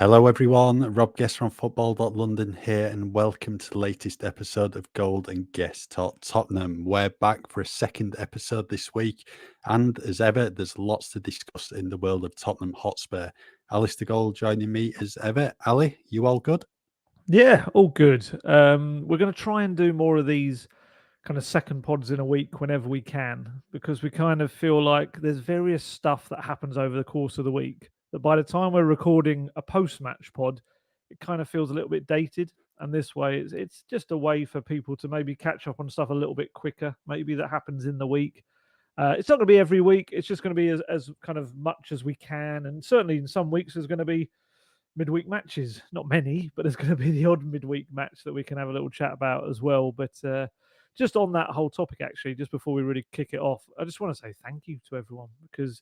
Hello, everyone. Rob Guest from football.london here, and welcome to the latest episode of Gold and Guest Talk Tottenham. We're back for a second episode this week, and as ever, there's lots to discuss in the world of Tottenham Hotspur. Alasdair joining me as ever. Ali, you all good? Yeah, all good. We're going to try and do more of these kind of second pods in a week whenever we can, because we kind of feel like there's various stuff that happens over the course of the week that by the time we're recording a post-match pod, it kind of feels a little bit dated. And this way, it's just a way for people to maybe catch up on stuff a little bit quicker. Maybe that happens in the week. It's not going to be every week. It's just going to be as kind of much as we can. And certainly in some weeks, there's going to be midweek matches. Not many, but there's going to be the odd midweek match that we can have a little chat about as well. But just on that whole topic, actually, just before we really kick it off, I just want to say thank you to everyone, because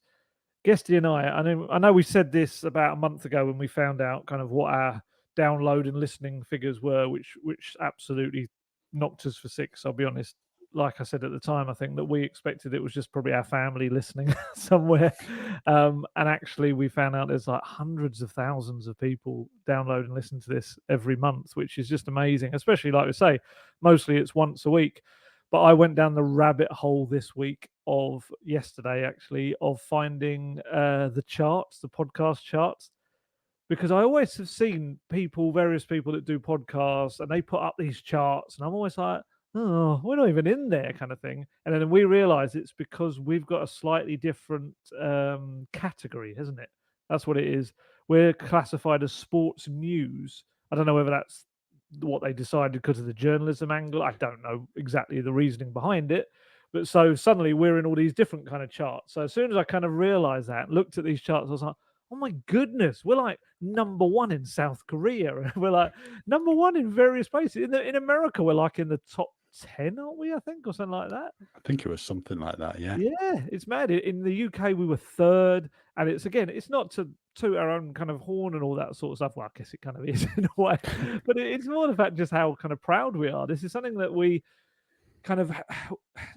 Guesty and I know we said this about a month ago when we found out kind of what our download and listening figures were, which absolutely knocked us for six. I'll be honest. Like I said at the time, I think that we expected it was just probably our family listening somewhere, and actually we found out there's like hundreds of thousands of people download and listen to this every month, which is just amazing. Especially like we say, mostly it's once a week. But I went down the rabbit hole this week of yesterday, actually, of finding the charts, the podcast charts, because I always have seen various people that do podcasts, and they put up these charts, and I'm always like, oh, we're not even in there, kind of thing. And then we realize it's because we've got a slightly different category, hasn't it? That's what it is. We're classified as sports news. I don't know whether that's what they decided because of the journalism angle. I don't know exactly the reasoning behind it. But so suddenly we're in all these different kind of charts. So as soon as I kind of realized that, looked at these charts, I was like, oh my goodness, we're like number one in South Korea. We're like number one in various places. In America, we're like in the top 10, aren't we? I think, or something like that. I think it was something like that, yeah. Yeah, it's mad. In the UK, we were third, and it's not to toot our own kind of horn and all that sort of stuff. Well, I guess it kind of is in a way, but it's more the fact just how kind of proud we are. This is something that we kind of, I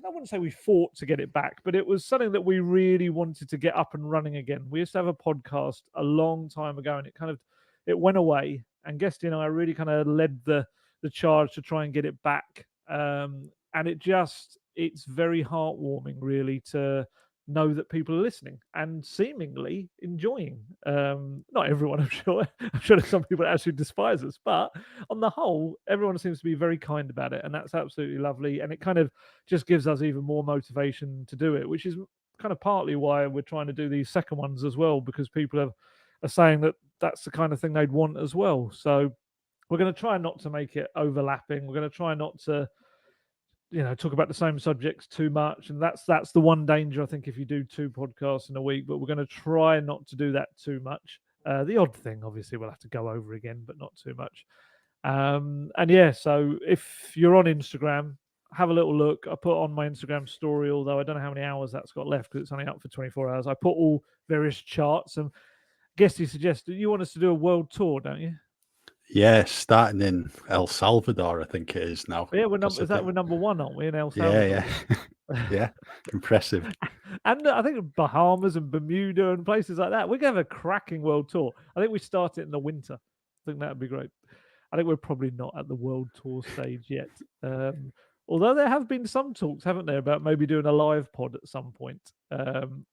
wouldn't say we fought to get it back, but it was something that we really wanted to get up and running again. We used to have a podcast a long time ago, and it went away. And Guesty and I really kind of led the charge to try and get it back. And it's very heartwarming, really, to know that people are listening and seemingly enjoying. Not everyone, I'm sure. I'm sure there's some people that actually despise us, but on the whole, everyone seems to be very kind about it, and that's absolutely lovely. And it kind of just gives us even more motivation to do it, which is kind of partly why we're trying to do these second ones as well, because people are saying that that's the kind of thing they'd want as well. So we're going to try not to make it overlapping. We're going to try not to talk about the same subjects too much, and that's the one danger, I think, if you do two podcasts in a week. But we're going to try not to do that too much. The odd thing, obviously, we'll have to go over again, but not too much. And yeah, so if you're on Instagram, have a little look. I put on my Instagram story, although I don't know how many hours that's got left because it's only up for 24 hours. I put all various charts, and Guesty suggested you want us to do a world tour, don't you? Yeah, starting in El Salvador, I think it is now. Yeah, we're number one, aren't we, in El Salvador? Yeah. Yeah, impressive. And I think Bahamas and Bermuda and places like that. We're going to have a cracking world tour. I think we start it in the winter. I think that would be great. I think we're probably not at the world tour stage yet. Although there have been some talks, haven't there, about maybe doing a live pod at some point,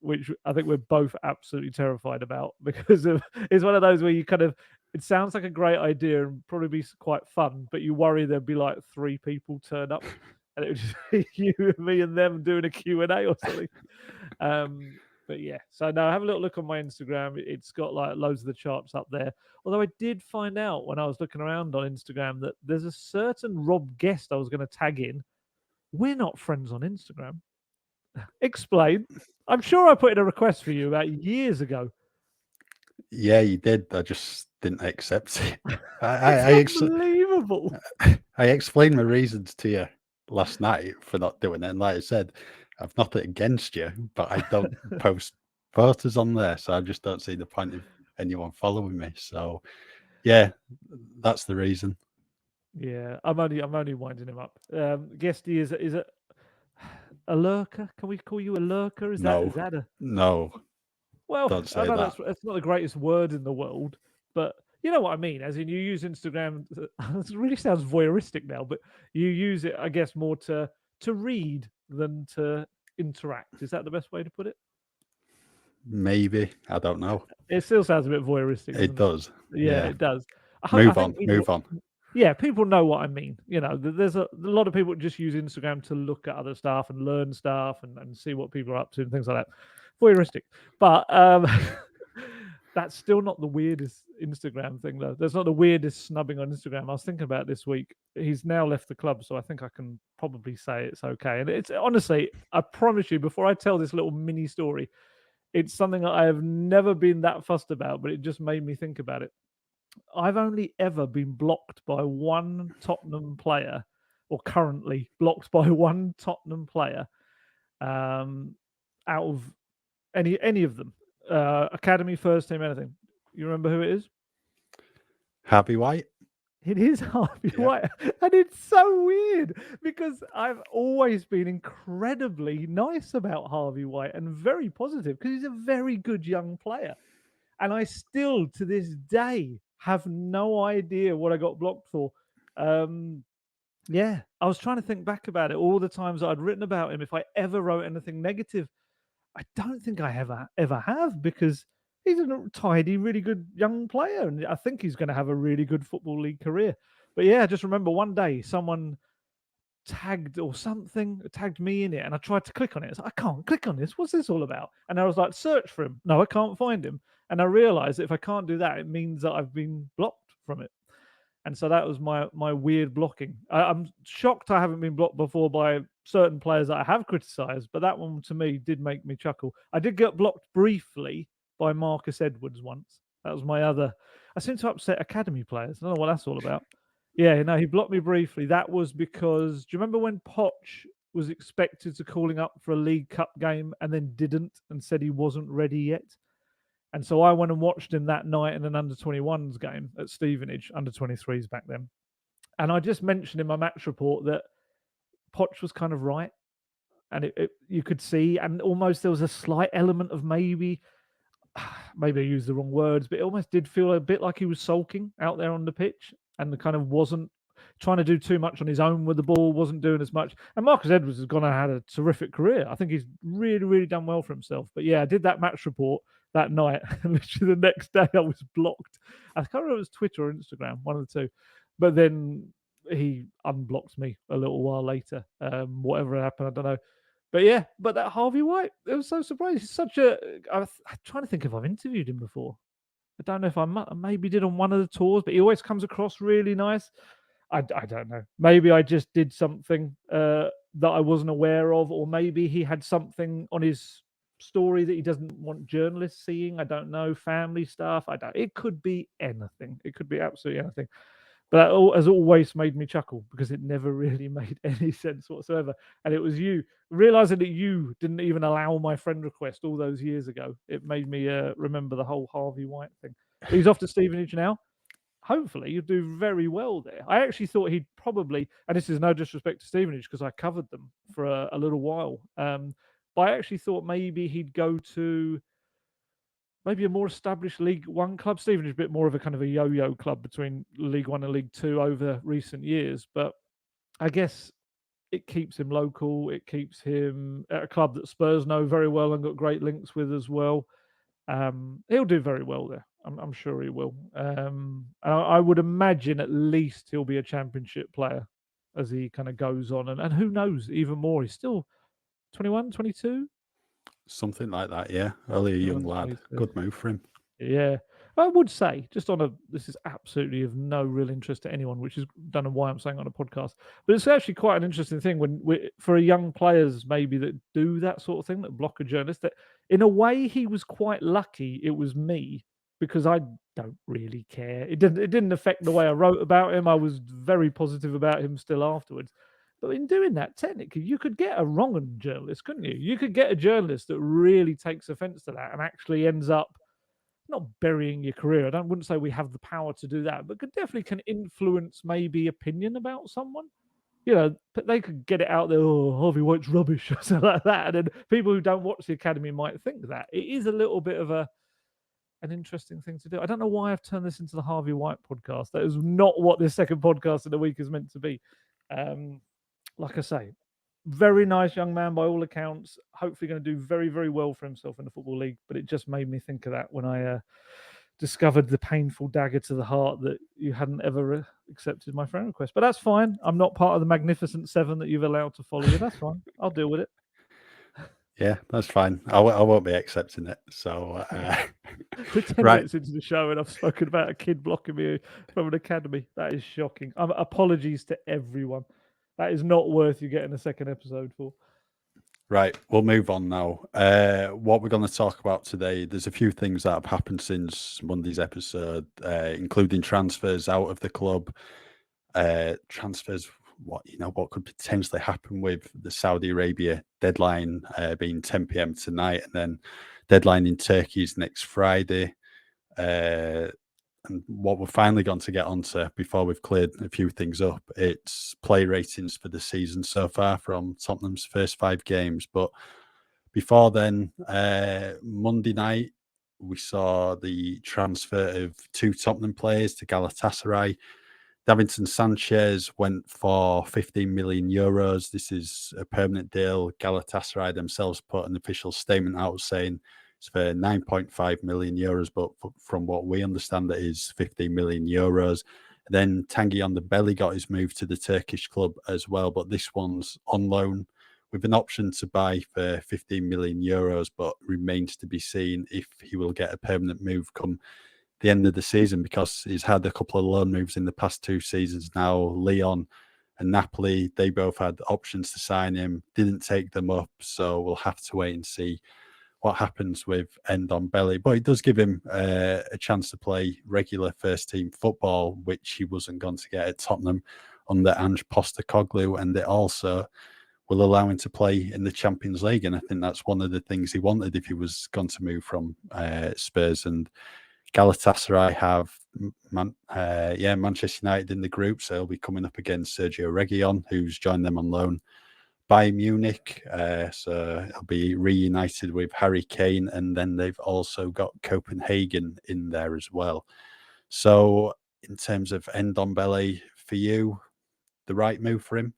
which I think we're both absolutely terrified about, because it's one of those where it sounds like a great idea and probably be quite fun, but you worry there'd be like 3 people turn up and it would just be you and me and them doing a Q&A or something. But yeah, so no, have a little look on my Instagram. It's got like loads of the charts up there. Although I did find out when I was looking around on Instagram that there's a certain Rob Guest I was going to tag in. We're not friends on Instagram. Explain. I'm sure I put in a request for you about years ago. Yeah, you did. I just didn't accept it. It's unbelievable. I explained my reasons to you last night for not doing it. And like I said, I've nothing against you, but I don't post photos on there. So I just don't see the point of anyone following me. So yeah, that's the reason. Yeah, I'm only winding him up. Guesty is a lurker. Can we call you a lurker? Is No, that a no, well? don't I say know that. that's not the greatest word in the world, but You know what I mean? As in, you use Instagram. It really sounds voyeuristic now, but you use it, I guess, more to read than to interact. Is that the best way to put it? Maybe. I don't know. It still sounds a bit voyeuristic, It doesn't it? does. Yeah, Yeah. it does. I Move think on. people, Move on. yeah, people know what I mean. You know, there's a lot of people just use Instagram to look at other stuff and learn stuff and see what people are up to and things like that. Voyeuristic, but that's still not the weirdest Instagram thing, though. That's not the weirdest snubbing on Instagram. I was thinking about this week. He's now left the club, so I think I can probably say it's okay. And it's honestly, I promise you, before I tell this little mini story, it's something that I have never been that fussed about, but it just made me think about it. I've only ever been blocked by one Tottenham player, or currently blocked by one Tottenham player, out of any of them, academy, first team, anything. You remember who it is? Harvey White. It is Harvey Yeah. White, and it's so weird because I've always been incredibly nice about Harvey White and very positive because he's a very good young player. And I still, to this day, have no idea what I got blocked for. Yeah, I was trying to think back about it, all the times I'd written about him. If I ever wrote anything negative, I don't think I ever have, because he's a tidy, really good young player, and I think he's going to have a really good football league career. But yeah, I just remember one day someone tagged me in it, and I tried to click on it. I was like, I can't click on this. What's this all about? And I was like, search for him. No, I can't find him. And I realized that if I can't do that, it means that I've been blocked from it. And so that was my weird blocking. I'm shocked I haven't been blocked before by certain players that I have criticised, but that one to me did make me chuckle. I did get blocked briefly by Marcus Edwards once. That was my other. I seem to upset academy players. I don't know what that's all about. Yeah, no, he blocked me briefly. That was because, do you remember when Poch was expected to calling up for a League Cup game and then didn't and said he wasn't ready yet? And so I went and watched him that night in an under-21s game at Stevenage, under-23s back then. And I just mentioned in my match report that Poch was kind of right. And you could see, and almost there was a slight element of maybe I used the wrong words, but it almost did feel a bit like he was sulking out there on the pitch and kind of wasn't trying to do too much on his own with the ball, wasn't doing as much. And Marcus Edwards has gone and had a terrific career. I think he's really, really done well for himself. But yeah, I did that match report that night, and literally the next day I was blocked. I can't remember if it was Twitter or Instagram, one of the two. But then he unblocked me a little while later. Whatever happened, I don't know. But yeah, but that Harvey White, it was so surprising. He's such a. I'm trying to think if I've interviewed him before. I don't know if I maybe did on one of the tours, but he always comes across really nice. I don't know. Maybe I just did something that I wasn't aware of, or maybe he had something on his story that he doesn't want journalists seeing. I don't know. Family stuff. I don't. It could be anything. It could be absolutely anything. But that has always made me chuckle because it never really made any sense whatsoever. And it was you realizing that you didn't even allow my friend request all those years ago. It made me remember the whole Harvey White thing. But he's off to Stevenage now. Hopefully, you'll do very well there. I actually thought he'd probably, and this is no disrespect to Stevenage because I covered them for a little while. But I actually thought maybe he'd go to maybe a more established League One club. Stevenage a bit more of a kind of a yo-yo club between League One and League Two over recent years, but I guess it keeps him local. It keeps him at a club that Spurs know very well and got great links with as well. He'll do very well there. I'm sure he will. I would imagine at least he'll be a championship player as he kind of goes on. And who knows, even more. He's still 21, 22? Something like that, yeah. Only a young lad. 22. Good move for him. Yeah. I would say, just on this is absolutely of no real interest to anyone, which is don't know why I'm saying on a podcast, but it's actually quite an interesting thing for young players maybe that do that sort of thing, that block a journalist. That in a way he was quite lucky. It was me because I don't really care. It didn't affect the way I wrote about him. I was very positive about him still afterwards. But in doing that, technically, you could get a wrong journalist, couldn't you? You could get a journalist that really takes offence to that and actually ends up not burying your career. Wouldn't say we have the power to do that, but definitely can influence maybe opinion about someone. You know, they could get it out there. Oh, Harvey White's rubbish or something like that, and then people who don't watch the academy might think that it is a little bit of a an interesting thing to do. I don't know why I've turned this into the Harvey White podcast. That is not what this second podcast in the week is meant to be. Like I say, very nice young man by all accounts. Hopefully going to do very, very well for himself in the Football League. But it just made me think of that when I discovered the painful dagger to the heart that you hadn't ever accepted my friend request. But that's fine. I'm not part of the magnificent seven that you've allowed to follow you. That's fine. I'll deal with it. Yeah, that's fine. I won't be accepting it. So, We're 10 right. minutes into the show and I've spoken about a kid blocking me from an academy. That is shocking. Apologies to everyone. That is not worth you getting a second episode for. Right, we'll move on now. What we're going to talk about today, there's a few things that have happened since Monday's episode, including transfers out of the club, transfers, what could potentially happen with the Saudi Arabia deadline being 10 p.m. tonight, and then deadline in Turkey is next Friday. And what we're finally going to get onto before we've cleared a few things up, it's play ratings for the season so far from Tottenham's first 5 games. But before then, Monday night, we saw the transfer of 2 Tottenham players to Galatasaray. Davinson Sanchez went for 15 million euros. This is a permanent deal. Galatasaray themselves put an official statement out saying it's for 9.5 million euros, but from what we understand, that is 15 million euros. Then Tanguy on the belly got his move to the Turkish club as well, but this one's on loan with an option to buy for 15 million euros, but remains to be seen if he will get a permanent move come the end of the season, because he's had a couple of loan moves in the past 2 seasons now. Lyon and Napoli, they both had options to sign him, didn't take them up, so we'll have to wait and see what happens with Ndombele. But it does give him a chance to play regular first team football, which he wasn't going to get at Tottenham under Ange Postecoglou, and it also will allow him to play in the Champions League. And I think that's one of the things he wanted if he was going to move from Spurs. And Galatasaray have Manchester United in the group, so he'll be coming up against Sergio Reguilon, who's joined them on loan. Bayern Munich, so he'll be reunited with Harry Kane, and then they've also got Copenhagen in there as well. So in terms of Ndombele, for you, the right move for him?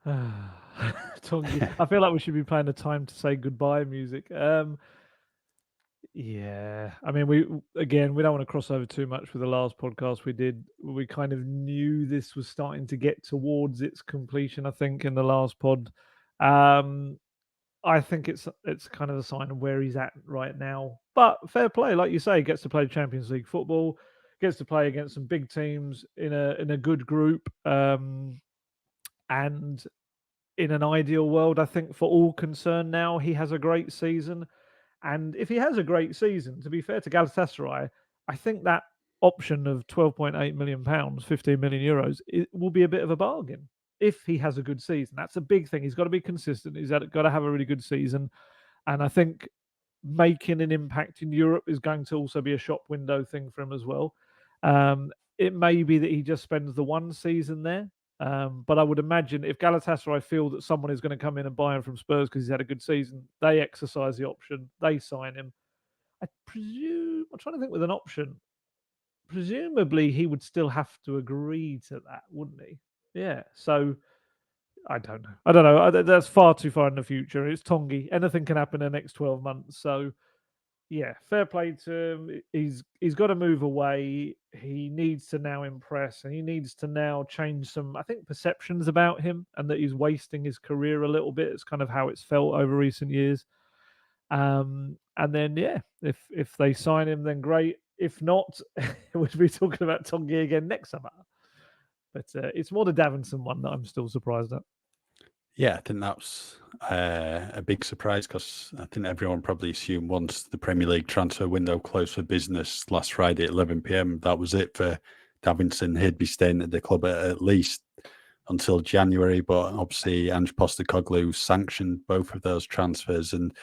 Tongi. I feel like we should be playing the time to say goodbye music. Yeah, I mean, we don't want to cross over too much with the last podcast we did. We kind of knew this was starting to get towards its completion, I think, in the last pod. I think it's kind of a sign of where he's at right now. But fair play, like you say, gets to play Champions League football, gets to play against some big teams in a good group, and in an ideal world, I think for all concerned now, he has a great season. And if he has a great season, to be fair to Galatasaray, I think that option of £12.8 million, 15 million euros, it will be a bit of a bargain if he has a good season. That's a big thing. He's got to be consistent. He's got to have a really good season. And I think making an impact in Europe is going to also be a shop window thing for him as well. It may be that he just spends the one season there. But I would imagine if Galatasaray feel that someone is going to come in and buy him from Spurs because he's had a good season, they exercise the option, they sign him. I presume, I'm trying to think with an option. Presumably, he would still have to agree to that, wouldn't he? Yeah. So I don't know. That's far too far in the future. It's Tongi. Anything can happen in the next 12 months. So yeah, fair play to him. He's got to move away. He needs to now impress, and he needs to now change some, I think, perceptions about him, and that he's wasting his career a little bit. It's kind of how it's felt over recent years. And then yeah, if they sign him, then great. If not, we'll be talking about Tongi again next summer. But it's more the Davinson one that I'm still surprised at. Yeah, I think that's a big surprise, because I think everyone probably assumed once the Premier League transfer window closed for business last Friday at 11 p.m, that was it for Davinson. He'd be staying at the club at least until January, but obviously Ange Postecoglou sanctioned both of those transfers, and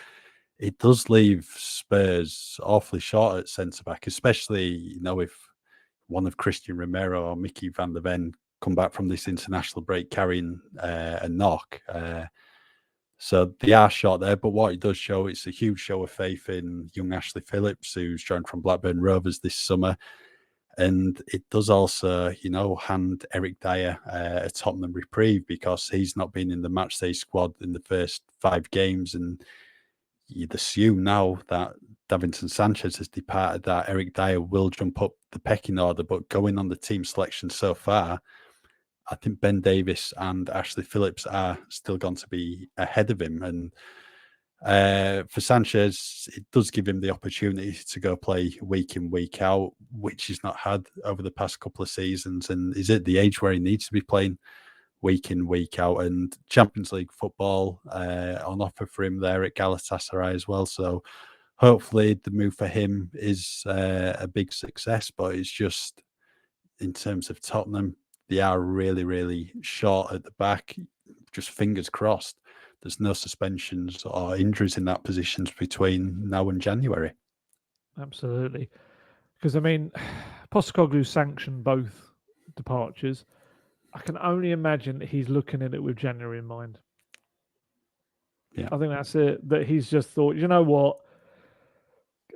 it does leave Spurs awfully short at centre-back, especially, if one of Christian Romero or Mickey van der Ven come back from this international break carrying a knock. So they are short there, but what it does show, it's a huge show of faith in young Ashley Phillips, who's joined from Blackburn Rovers this summer. And it does also, hand Eric Dyer a Tottenham reprieve, because he's not been in the matchday squad in the first 5 games. And you'd assume now that Davinson Sanchez has departed, that Eric Dyer will jump up the pecking order. But going on the team selection so far, I think Ben Davies and Ashley Phillips are still going to be ahead of him. And for Sanchez, it does give him the opportunity to go play week in, week out, which he's not had over the past couple of seasons. And is at the age where he needs to be playing week in, week out. And Champions League football on offer for him there at Galatasaray as well. So hopefully the move for him is a big success. But it's just, in terms of Tottenham, they are really, really short at the back. Just fingers crossed there's no suspensions or injuries in that position between now and January. Absolutely. Because, I mean, Postecoglou sanctioned both departures. I can only imagine that he's looking at it with January in mind. Yeah. I think that's it. That he's just thought, you know what?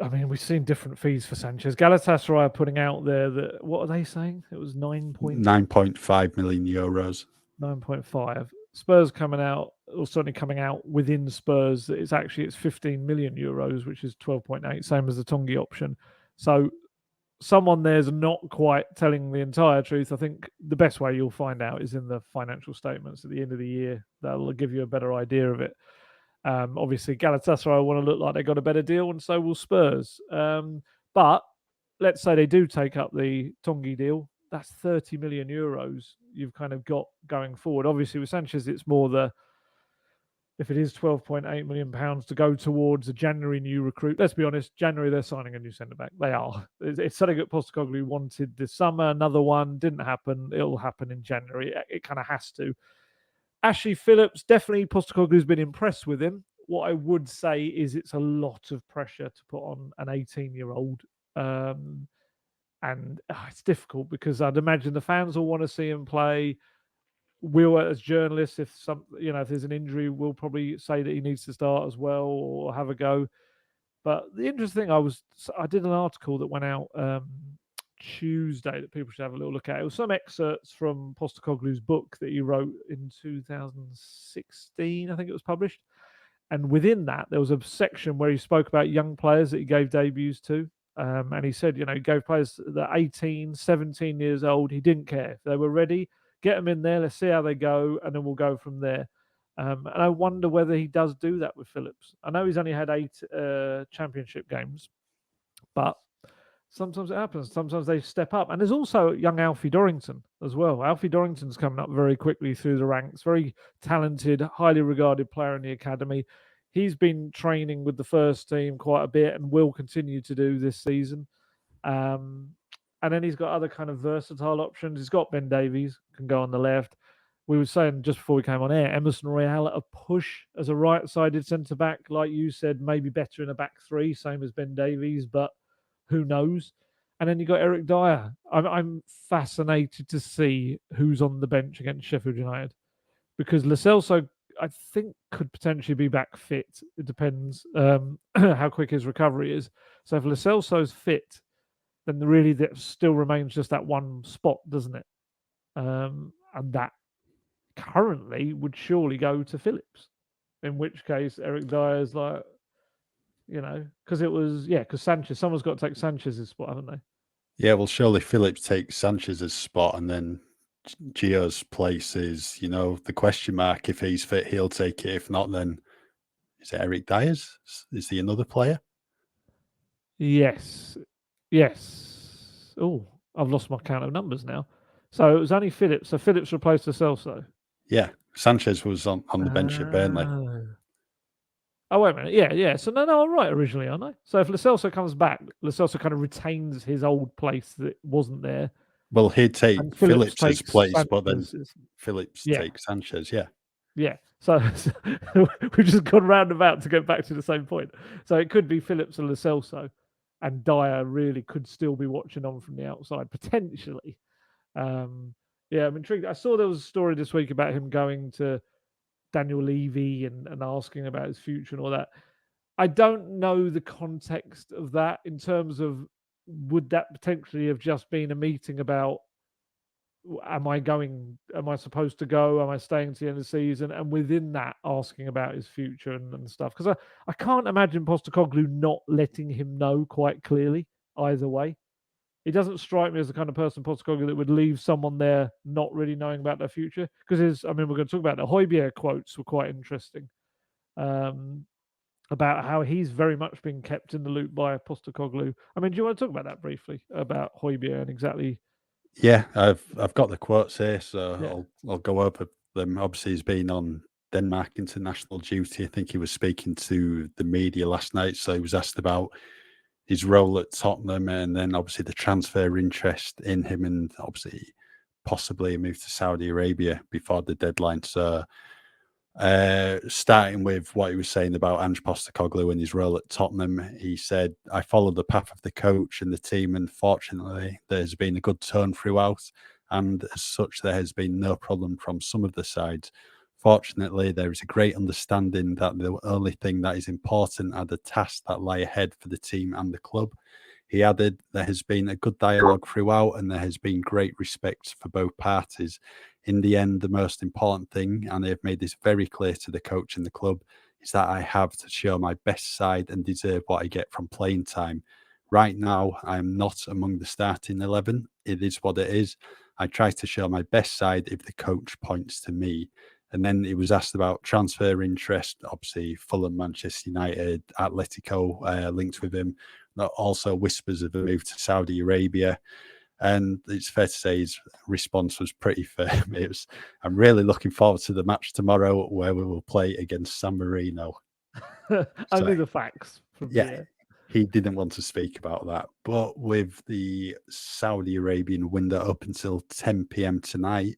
I mean, we've seen different fees for Sanchez. Galatasaray are putting out there that, what are they saying? It was 9.5 million euros. 9.5. Spurs coming out, or certainly coming out within Spurs, it's 15 million euros, which is 12.8, same as the Tongi option. So someone there's not quite telling the entire truth. I think the best way you'll find out is in the financial statements at the end of the year. That'll give you a better idea of it. Obviously, Galatasaray want to look like they got a better deal, and so will Spurs. But let's say they do take up the Tongi deal. That's 30 million euros you've kind of got going forward. Obviously, with Sanchez, it's more if it is 12.8 million pounds to go towards a January new recruit. Let's be honest, January they're signing a new centre back. They are. It's something that Postecoglou wanted this summer. Another one didn't happen. It'll happen in January. It kind of has to. Ashley Phillips, definitely Postecoglou's been impressed with him. What I would say is it's a lot of pressure to put on an 18-year-old. And it's difficult because I'd imagine the fans will want to see him play. We'll, as journalists, if there's an injury, we'll probably say that he needs to start as well or have a go. But the interesting thing, I did an article that went out Tuesday that people should have a little look at. It was some excerpts from Postecoglou's book that he wrote in 2016, I think it was published. And within that, there was a section where he spoke about young players that he gave debuts to. And he said, he gave players that 18, 17 years old. He didn't care. If they were ready, get them in there. Let's see how they go. And then we'll go from there. And I wonder whether he does do that with Phillips. I know he's only had 8 championship games, but sometimes it happens. Sometimes they step up. And there's also young Alfie Dorrington as well. Alfie Dorrington's coming up very quickly through the ranks. Very talented, highly regarded player in the academy. He's been training with the first team quite a bit and will continue to do this season. And then he's got other kind of versatile options. He's got Ben Davies, can go on the left. We were saying just before we came on air, Emerson Royale at a push as a right-sided centre-back. Like you said, maybe better in a back three, same as Ben Davies, but who knows? And then you got Eric Dyer. I'm fascinated to see who's on the bench against Sheffield United because Lo Celso, I think, could potentially be back fit. It depends how quick his recovery is. So if Lo Celso's fit, then really that still remains just that one spot, doesn't it? And that currently would surely go to Phillips. In which case, Eric Dyer's like, because Sanchez, someone's got to take Sanchez's spot, haven't they? Yeah, well, surely Phillips takes Sanchez's spot, and then Gio's place is, the question mark. If he's fit, he'll take it. If not, then is it Eric Dyer's? Is he another player? Yes. Oh, I've lost my count of numbers now. So it was only Phillips. So Phillips replaced Lo Celso. Yeah, Sanchez was on the bench at Burnley. Oh, wait a minute. Yeah. So no, I'm right originally, aren't I? So if Lo Celso comes back, Lo Celso kind of retains his old place that wasn't there. Well, he'd take Phillips' place, Sanchez. but then Phillips takes Sanchez, yeah. Yeah. So we've just gone roundabout to get back to the same point. So it could be Phillips and Lo Celso, and Dyer really could still be watching on from the outside, potentially. I'm intrigued. I saw there was a story this week about him going to Daniel Levy and asking about his future and all that. I don't know the context of that in terms of would that potentially have just been a meeting about am I supposed to go, am I staying to the end of the season, and within that asking about his future and stuff, because I can't imagine Postecoglou not letting him know quite clearly either way. He doesn't strike me as the kind of person, Postecoglou, that would leave someone there not really knowing about their future. Because we're going to talk about the Højbjerg quotes were quite interesting, um, about how he's very much been kept in the loop by Postecoglou. I mean, do you want to talk about that briefly about Højbjerg and exactly? Yeah, I've got the quotes here, so Yeah. I'll go over them. Obviously, he's been on Denmark international duty. I think he was speaking to the media last night, so he was asked about his role at Tottenham, and then obviously the transfer interest in him, and obviously possibly a move to Saudi Arabia before the deadline. So, starting with what he was saying about Ange Postecoglou and his role at Tottenham, he said, "I followed the path of the coach and the team, and fortunately, there has been a good tone throughout, and as such, there has been no problem from some of the sides. Fortunately, there is a great understanding that the only thing that is important are the tasks that lie ahead for the team and the club." He added, "There has been a good dialogue throughout, and there has been great respect for both parties. In the end, the most important thing, and I have made this very clear to the coach and the club, is that I have to show my best side and deserve what I get from playing time. Right now, I am not among the starting 11. It is what it is. I try to show my best side if the coach points to me." And then he was asked about transfer interest. Obviously, Fulham, Manchester United, Atletico linked with him. Also, whispers of a move to Saudi Arabia. And it's fair to say his response was pretty firm. It was, "I'm really looking forward to the match tomorrow where we will play against San Marino." So, Only the facts from yeah, Pierre. he didn't want to speak about that. But with the Saudi Arabian window up until 10 p.m. tonight,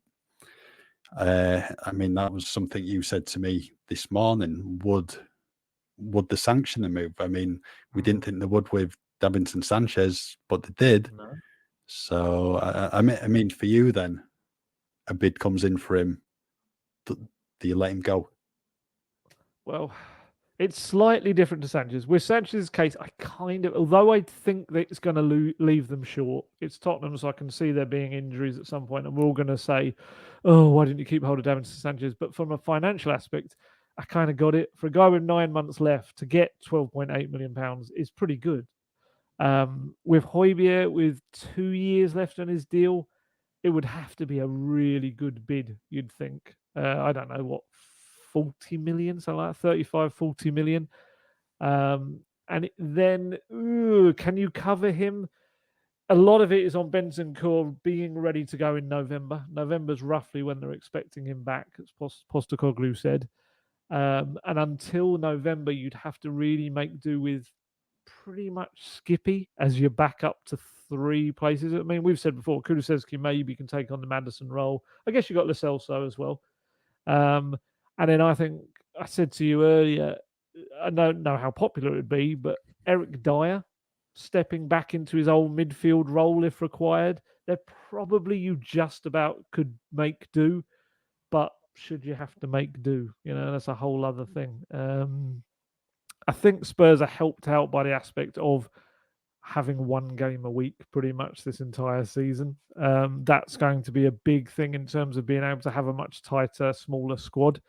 I mean, that was something you said to me this morning. Would the sanction a move? I mean, we didn't think they would with Davinson Sanchez, but they did. No. So, I mean, for you then, a bid comes in for him. Do you let him go? Well, it's slightly different to Sanchez. With Sanchez's case, I kind of, although I think that it's going to leave them short, it's Tottenham, so I can see there being injuries at some point, and we're all going to say, "Oh, why didn't you keep hold of Davinson Sanchez?" But from a financial aspect, I kind of got it. For a guy with 9 months left to get £12.8 million is pretty good. With Højbjerg, with 2 years left on his deal, it would have to be a really good bid, you'd think. I don't know what, 40 million, something like that, 35, 40 million. And then, can you cover him? A lot of it is on Bentancur being ready to go in November. November's roughly when they're expecting him back, as Postecoglou said. And until November, you'd have to really make do with pretty much Skippy as your backup to three places. I mean, we've said before, Kulusevski maybe can take on the Madison role. I guess you got Lo Celso as well. And then I think I said to you earlier, I don't know how popular it would be, but Eric Dyer stepping back into his old midfield role if required. They're probably you just about could make do, but should you have to make do? That's a whole other thing. I think Spurs are helped out by the aspect of having one game a week pretty much this entire season. That's going to be a big thing in terms of being able to have a much tighter, smaller squad.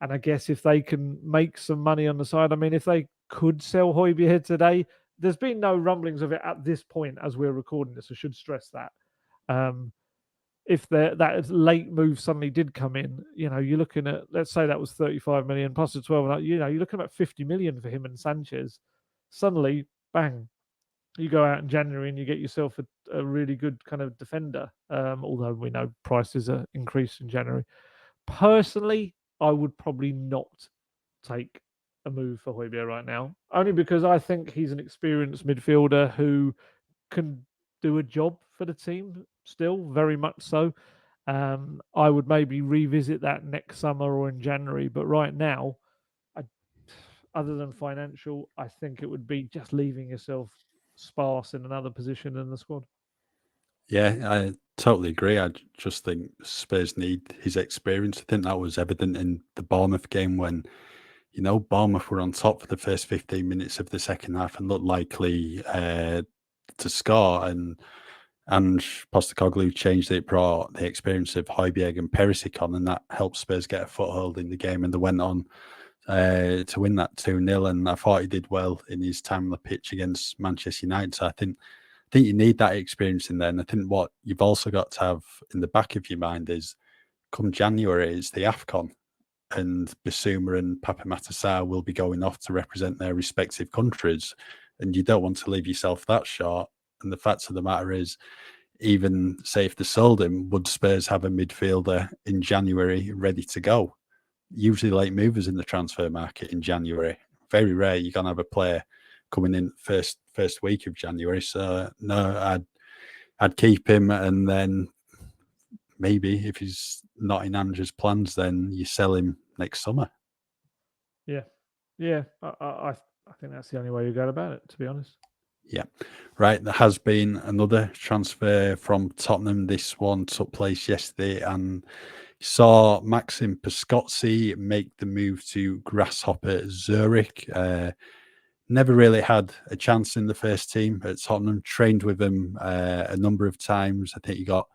And I guess if they can make some money on the side, I mean, if they could sell Højbjerg today, there's been no rumblings of it at this point as we're recording this. I should stress that. If that late move suddenly did come in, you're looking at, let's say that was 35 million plus the 12, you're looking at 50 million for him and Sanchez. Suddenly, bang, you go out in January and you get yourself a really good kind of defender. Although we know prices are increased in January. Personally, I would probably not take a move for Højbjerg right now, only because I think he's an experienced midfielder who can do a job for the team still, very much so. I would maybe revisit that next summer or in January, but right now, I, other than financial, I think it would be just leaving yourself sparse in another position in the squad. Yeah, I totally agree. Just think Spurs need his experience. I think that was evident in the Bournemouth game when, Bournemouth were on top for the first 15 minutes of the second half and looked likely to score. And Postecoglou changed it, brought the experience of Højbjerg and Perisic on, and that helped Spurs get a foothold in the game. And they went on to win that 2-0. And I thought he did well in his time on the pitch against Manchester United. So I think you need that experience in there. And I think what you've also got to have in the back of your mind is come January, it's the AFCON. And Bissouma and Papamatasar will be going off to represent their respective countries. And you don't want to leave yourself that short. And the fact of the matter is, even say if they sold him, would Spurs have a midfielder in January ready to go? Usually late movers in the transfer market in January. Very rare you're going to have a player coming in first week of January. So no, I'd keep him, and then maybe if he's not in Ange's plans, then you sell him next summer. Yeah. I think that's the only way you go about it, to be honest. Yeah, right. There has been another transfer from Tottenham. This one took place yesterday, and saw Maxim Piscozzi make the move to Grasshopper Zurich. Never really had a chance in the first team at Tottenham. Trained with him a number of times. I think he got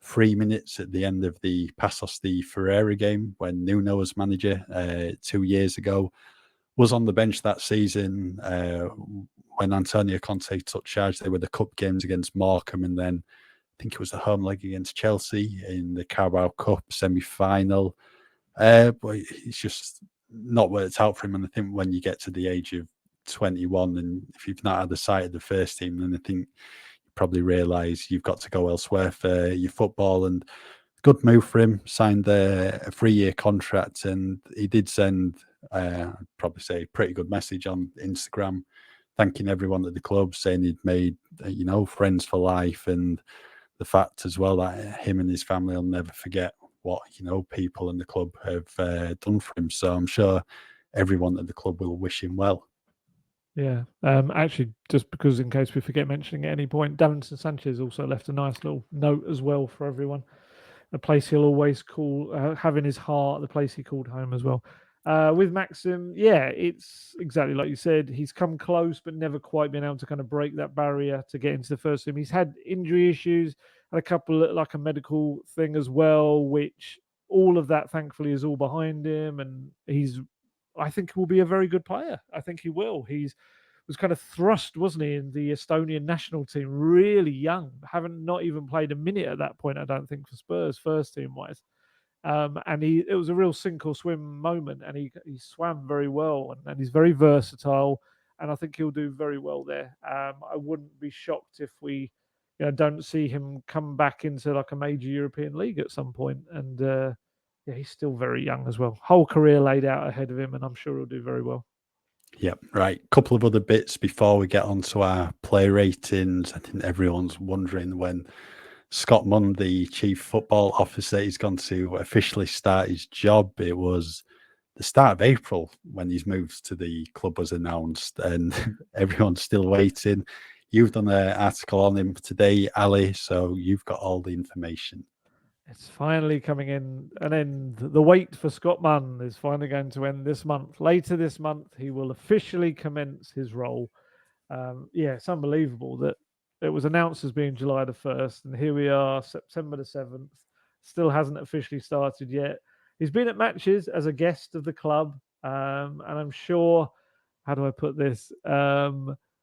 3 minutes at the end of the Passos de Ferreira game when Nuno was manager 2 years ago. Was on the bench that season when Antonio Conte took charge. They were the cup games against Morecambe, and then I think it was the home leg against Chelsea in the Carabao Cup semi-final. But it's just not worked out for him. And I think when you get to the age of 21, and if you've not had a sight of the first team, then I think you probably realise you've got to go elsewhere for your football. And good move for him. Signed a 3-year contract, and he did send, I'd probably say, a pretty good message on Instagram, thanking everyone at the club, saying he'd made, friends for life, and the fact as well that him and his family will never forget what people in the club have done for him. So I'm sure everyone at the club will wish him well. Yeah. Actually, just because in case we forget mentioning at any point, Davinson Sanchez also left a nice little note as well for everyone. A place he'll always call, have in his heart, the place he called home as well. With Maxim, yeah, it's exactly like you said. He's come close, but never quite been able to kind of break that barrier to get into the first team. He's had injury issues, had a couple like a medical thing as well, which all of that thankfully is all behind him, and I think he will be a very good player. I think he will. He's was kind of thrust, wasn't he, in the Estonian national team, really young, haven't not even played a minute at that point, I don't think, for Spurs first team wise. And it was a real sink or swim moment, and he swam very well, and he's very versatile, and I think he'll do very well there. I wouldn't be shocked if we don't see him come back into like a major European league at some point. And yeah, he's still very young as well. Whole career laid out ahead of him, and I'm sure he'll do very well. Yep, right. Couple of other bits before we get on to our play ratings. I think everyone's wondering when Scott Munn, the chief football officer, is going to officially start his job. It was the start of April when his moves to the club was announced, and everyone's still waiting. You've done an article on him today, Ali, so you've got all the information. It's finally coming in an end. The wait for Scott Munn is finally going to end this month. Later this month, he will officially commence his role. Yeah, it's unbelievable that it was announced as being July the 1st, and here we are, September the 7th. Still hasn't officially started yet. He's been at matches as a guest of the club, and I'm sure, how do I put this?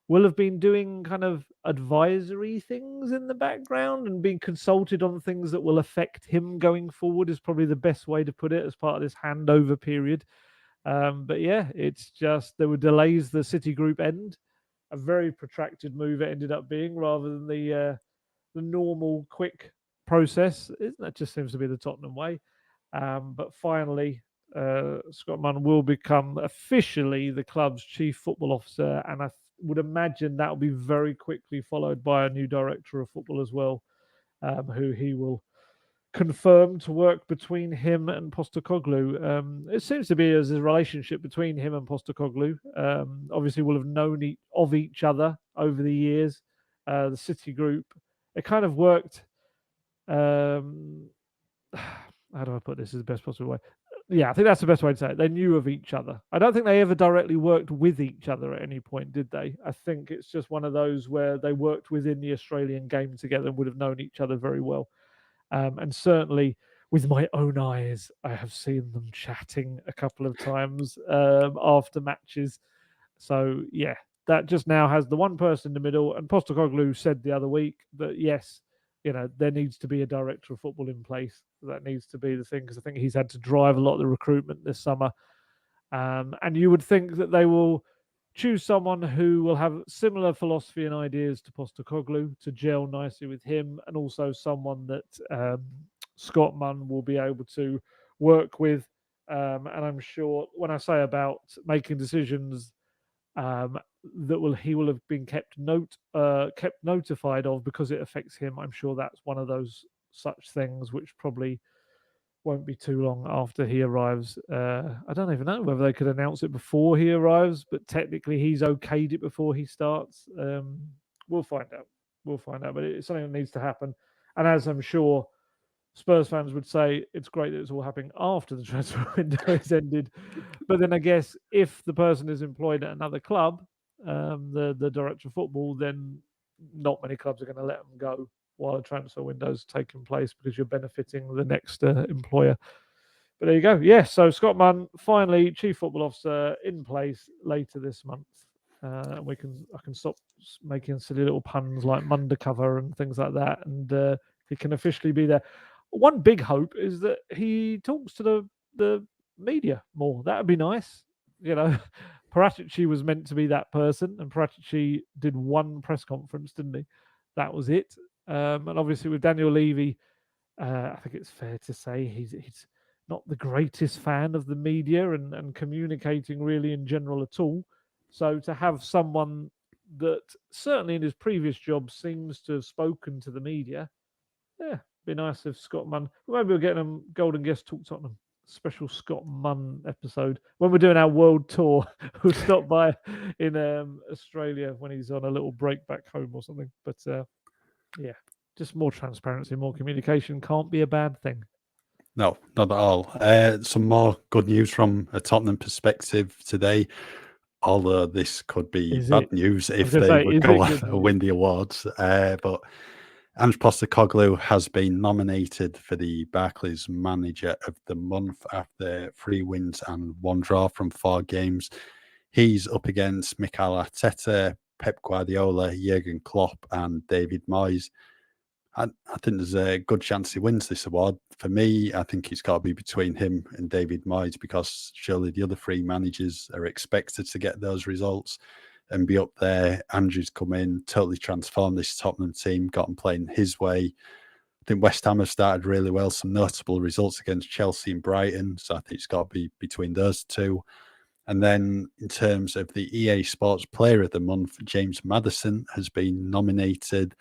Will have been doing kind of advisory things in the background and being consulted on things that will affect him going forward is probably the best way to put it as part of this handover period. But yeah, it's just there were delays. The Citigroup end, a very protracted move it ended up being, rather than the normal quick process. That just seems to be the Tottenham way. But finally, Scott Munn will become officially the club's chief football officer, and I would imagine that will be very quickly followed by a new director of football as well, who he will confirm to work between him and Postecoglou. It seems to be as a relationship between him and Postecoglou. Obviously, will have known of each other over the years. The Citigroup it kind of worked. How do I put this in the best possible way? Yeah, I think that's the best way to say it. They knew of each other. I don't think they ever directly worked with each other at any point, did they? I think it's just one of those where they worked within the Australian game together and would have known each other very well. And certainly with my own eyes, I have seen them chatting a couple of times after matches. So, yeah, that just now has the one person in the middle. And Postecoglou said the other week that, yes, there needs to be a director of football in place. That needs to be the thing, because I think he's had to drive a lot of the recruitment this summer. And you would think that they will choose someone who will have similar philosophy and ideas to Postecoglou to gel nicely with him, and also someone that Scott Munn will be able to work with. And I'm sure when I say about making decisions that he will have been kept notified of because it affects him. I'm sure that's one of those such things which probably won't be too long after he arrives. I don't even know whether they could announce it before he arrives, but technically he's okayed it before he starts. We'll find out. We'll find out, but it's something that needs to happen. And as I'm sure Spurs fans would say, it's great that it's all happening after the transfer window is ended. But then I guess if the person is employed at another club, the director of football, then not many clubs are going to let them go while a transfer window is taking place, because you're benefiting the next employer. But there you go. Yeah, so Scott Munn, finally Chief Football Officer, in place later this month. I can stop making silly little puns like Mundercover and things like that, and he can officially be there. One big hope is that he talks to the media more. That would be nice. Paratici was meant to be that person, and Paratici did one press conference, didn't he? That was it. And obviously with Daniel Levy, I think it's fair to say he's not the greatest fan of the media and communicating really in general at all. So to have someone that certainly in his previous job seems to have spoken to the media, yeah, be nice if Scott Munn. Maybe we'll get him Golden Guest Talk Tottenham special Scott Munn episode when we're doing our world tour. We'll stop by in Australia when he's on a little break back home or something. But yeah, just more transparency, more communication can't be a bad thing. No, not at all. Some more good news from a Tottenham perspective today, although this could be bad news if they would go and win the awards. But Ange Postecoglou has been nominated for the Barclays Manager of the Month after 3 wins and 1 draw from 4 games. He's up against Mikel Arteta, Pep Guardiola, Jurgen Klopp, and David Moyes. I think there's a good chance he wins this award. For me, I think it's got to be between him and David Moyes, because surely the other 3 managers are expected to get those results and be up there. Andrew's come in, totally transformed this Tottenham team, got them playing his way. I think West Ham have started really well, some notable results against Chelsea and Brighton. So I think it's got to be between those 2. And then in terms of the EA Sports Player of the Month, James Maddison has been nominated.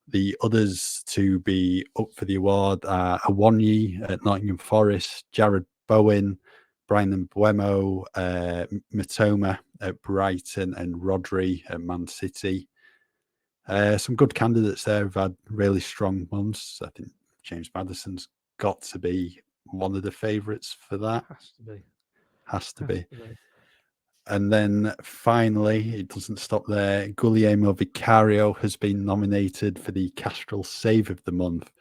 The others to be up for the award are Awonyi at Nottingham Forest, Jared Bowen, Brian Mbeumo, Matoma at Brighton, and Rodri at Man City. Some good candidates there have had really strong months. I think James Maddison's got to be one of the favourites for that. Has to be. And then finally, it doesn't stop there. Guglielmo Vicario has been nominated for the Castrol Save of the Month,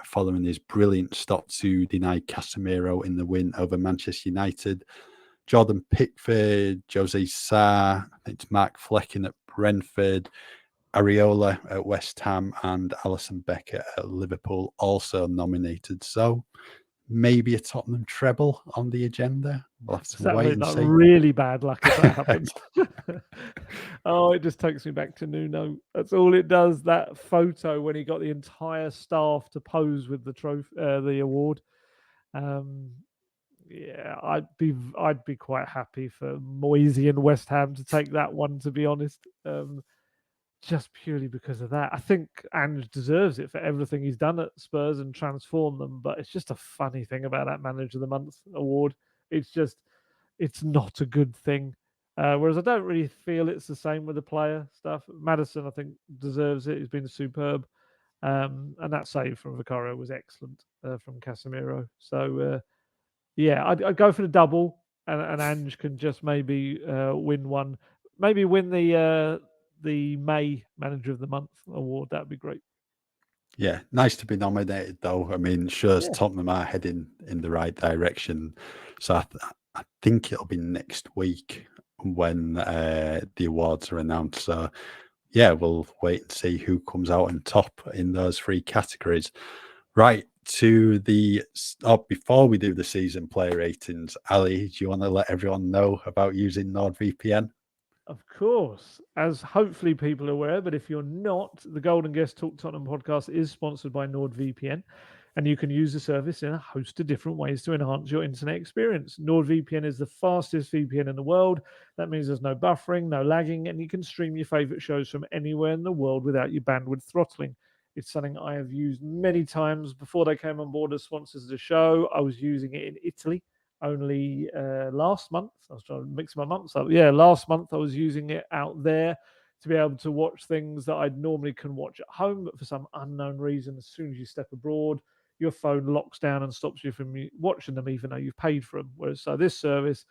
following his brilliant stop to deny Casemiro in the win over Manchester United. Jordan Pickford, Jose Sarr, I think it's Mark Flecken at Brentford, Areola at West Ham, and Alisson Becker at Liverpool also nominated. So maybe a Tottenham treble on the agenda. We'll have to wait and see. Really bad luck if that happens. Oh, it just takes me back to Nuno. That's all it does. That photo when he got the entire staff to pose with the trophy, the award. Yeah, I'd be quite happy for Moisey and West Ham to take that one, to be honest. Just purely because of that. I think Ange deserves it for everything he's done at Spurs and transformed them, but it's just a funny thing about that Manager of the Month award. It's not a good thing. Whereas I don't really feel it's the same with the player stuff. Maddison, I think, deserves it. He's been superb. And that save from Vicario was excellent from Casemiro. So, yeah, I'd go for the double, and Ange can just maybe win one. Maybe win the May Manager of the Month award. That'd be great. Yeah, nice to be nominated, though. I mean, shows Yeah. Tottenham are heading in the right direction. So I think it'll be next week when the awards are announced. So, yeah, we'll wait and see who comes out on top in those three categories. Right, before we do the season player ratings, Ali, do you want to let everyone know about using NordVPN? Of course, as hopefully people are aware, but if you're not, the Golden Guest Talk Tottenham podcast is sponsored by NordVPN, and you can use the service in a host of different ways to enhance your internet experience. NordVPN is the fastest VPN in the world. That means there's no buffering, no lagging, and you can stream your favorite shows from anywhere in the world without your bandwidth throttling. It's something I have used many times before they came on board as sponsors of the show. I was using it in Italy only last month. I was trying to mix my months up. Yeah, last month I was using it out there to be able to watch things that I normally can watch at home, but for some unknown reason, as soon as you step abroad, your phone locks down and stops you from watching them, even though you've paid for them. Whereas this service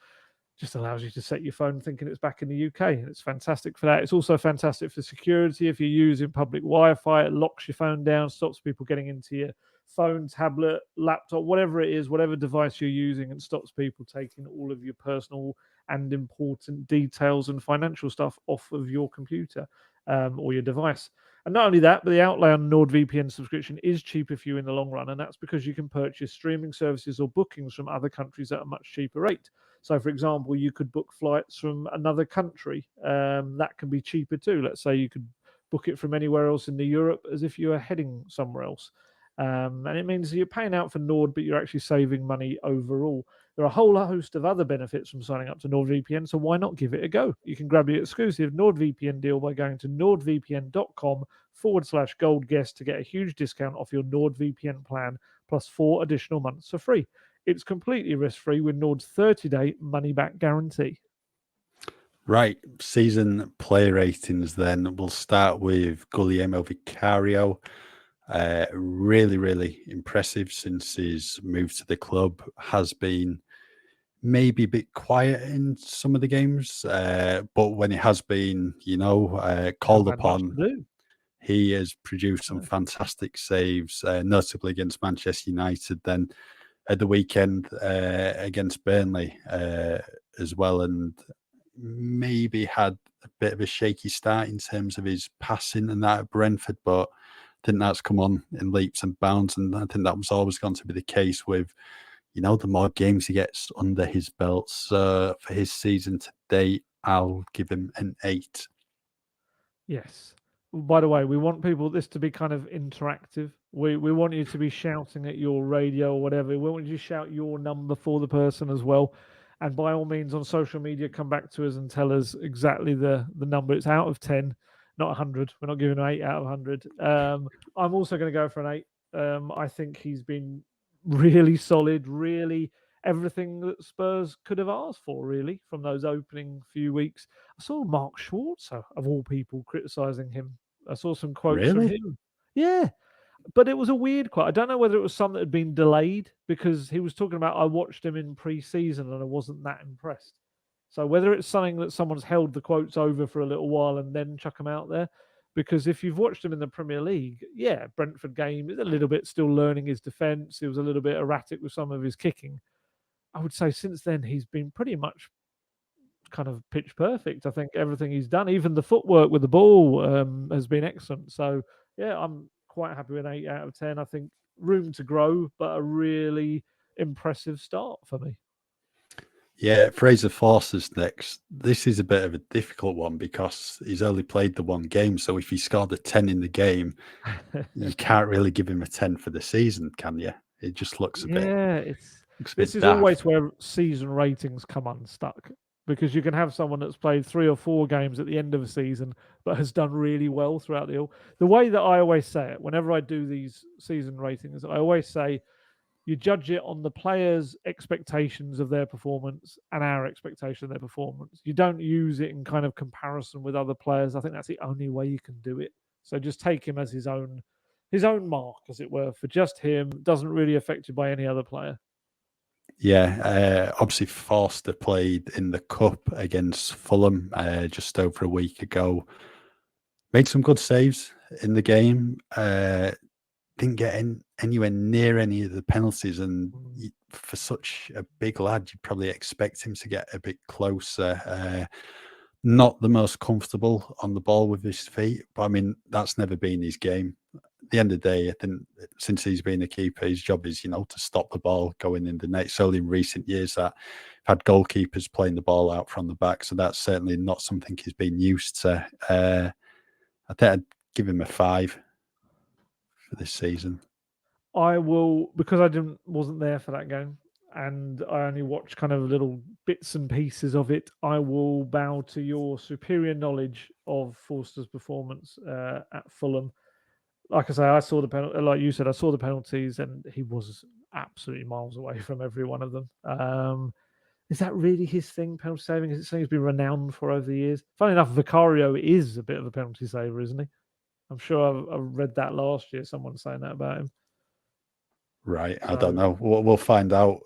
just allows you to set your phone thinking it's back in the UK. And it's fantastic for that. It's also fantastic for security. If you're using public Wi-Fi, it locks your phone down, stops people getting into your phone, tablet, laptop, whatever it is, whatever device you're using, and stops people taking all of your personal and important details and financial stuff off of your computer or your device. And not only that, but the outlay on NordVPN subscription is cheaper for you in the long run. And that's because you can purchase streaming services or bookings from other countries at a much cheaper rate. So, for example, you could book flights from another country. That can be cheaper too. Let's say you could book it from anywhere else in the Europe as if you were heading somewhere else. And it means you're paying out for Nord, but you're actually saving money overall. There are a whole host of other benefits from signing up to NordVPN, so why not give it a go? You can grab your exclusive NordVPN deal by going to nordvpn.com/gold guest to get a huge discount off your NordVPN plan, plus 4 additional months for free. It's completely risk-free with Nord's 30-day money-back guarantee. Right, season player ratings then. We'll start with Guglielmo Vicario. Really, really impressive since his move to the club. Has been maybe a bit quiet in some of the games, but when it has been, called upon, he has produced some fantastic saves, notably against Manchester United, then at the weekend against Burnley as well, and maybe had a bit of a shaky start in terms of his passing and that at Brentford, but I think that's come on in leaps and bounds, and I think that was always going to be the case with, the more games he gets under his belt. So for his season to date, I'll give him an 8. Yes. By the way, we want this to be kind of interactive. We want you to be shouting at your radio or whatever. We want you to shout your number for the person as well. And by all means, on social media, come back to us and tell us exactly the number. It's out of 10, not 100. We're not giving an 8 out of 100. I'm also going to go for an 8. I think he's been really solid, really everything that Spurs could have asked for, really, from those opening few weeks. I saw Mark Schwarzer, of all people, criticising him. I saw some quotes from him. Yeah, but it was a weird quote. I don't know whether it was some that had been delayed, because he was talking about, I watched him in pre-season and I wasn't that impressed. So whether it's something that someone's held the quotes over for a little while and then chuck them out there, because if you've watched him in the Premier League, yeah, Brentford game is a little bit still learning his defence. He was a little bit erratic with some of his kicking. I would say since then he's been pretty much kind of pitch perfect. I think everything he's done, even the footwork with the ball, has been excellent. So yeah, I'm quite happy with an 8 out of 10. I think room to grow, but a really impressive start for me. Yeah, Fraser Forster's next. This is a bit of a difficult one because he's only played the one game. So if he scored a 10 in the game, you can't really give him a 10 for the season, can you? It just looks a bit. Yeah, this is daft. always where season ratings come unstuck, because you can have someone that's played 3 or 4 games at the end of a season but has done really well throughout the way that I always say it whenever I do these season ratings, I always say you judge it on the players' expectations of their performance and our expectation of their performance. You don't use it in kind of comparison with other players. I think that's the only way you can do it. So just take him as his own mark, as it were, for just him. Doesn't really affect you by any other player. Yeah, obviously Forster played in the Cup against Fulham just over a week ago. Made some good saves in the game. Didn't get anywhere near any of the penalties, and for such a big lad, you'd probably expect him to get a bit closer. Not the most comfortable on the ball with his feet, but I mean, that's never been his game. At the end of the day, I think since he's been a keeper, his job is, to stop the ball going in the net. It's only in recent years that I've had goalkeepers playing the ball out from the back, so that's certainly not something he's been used to. I think I'd give him a 5 for this season. I will, because I wasn't there for that game, and I only watched kind of little bits and pieces of it. I will bow to your superior knowledge of Forster's performance at Fulham. Like I say, I saw the penalty. Like you said, I saw the penalties, and he was absolutely miles away from every one of them. Is that really his thing, penalty saving? Is it something he's been renowned for over the years? Funny enough, Vicario is a bit of a penalty saver, isn't he? I'm sure I read that last year. Someone saying that about him. Right, I don't know. We'll find out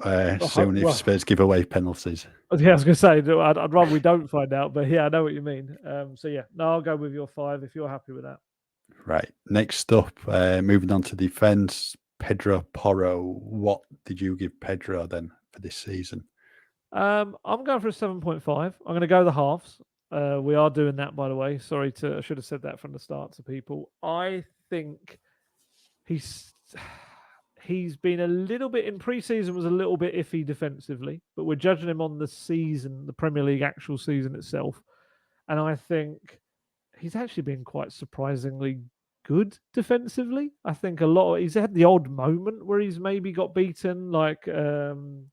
soon if Spurs give away penalties. Yeah, I was going to say, I'd rather we don't find out, but yeah, I know what you mean. So yeah, no, I'll go with your 5 if you're happy with that. Right, next up, moving on to defence, Pedro Porro. What did you give Pedro then for this season? I'm going for a 7.5. I'm going to go the halves. We are doing that, by the way. Sorry, I should have said that from the start to people. I think he's been a little bit in pre-season, was a little bit iffy defensively, but we're judging him on the season, the Premier League actual season itself, and I think he's actually been quite surprisingly good defensively. I think he's had the odd moment where he's maybe got beaten, like who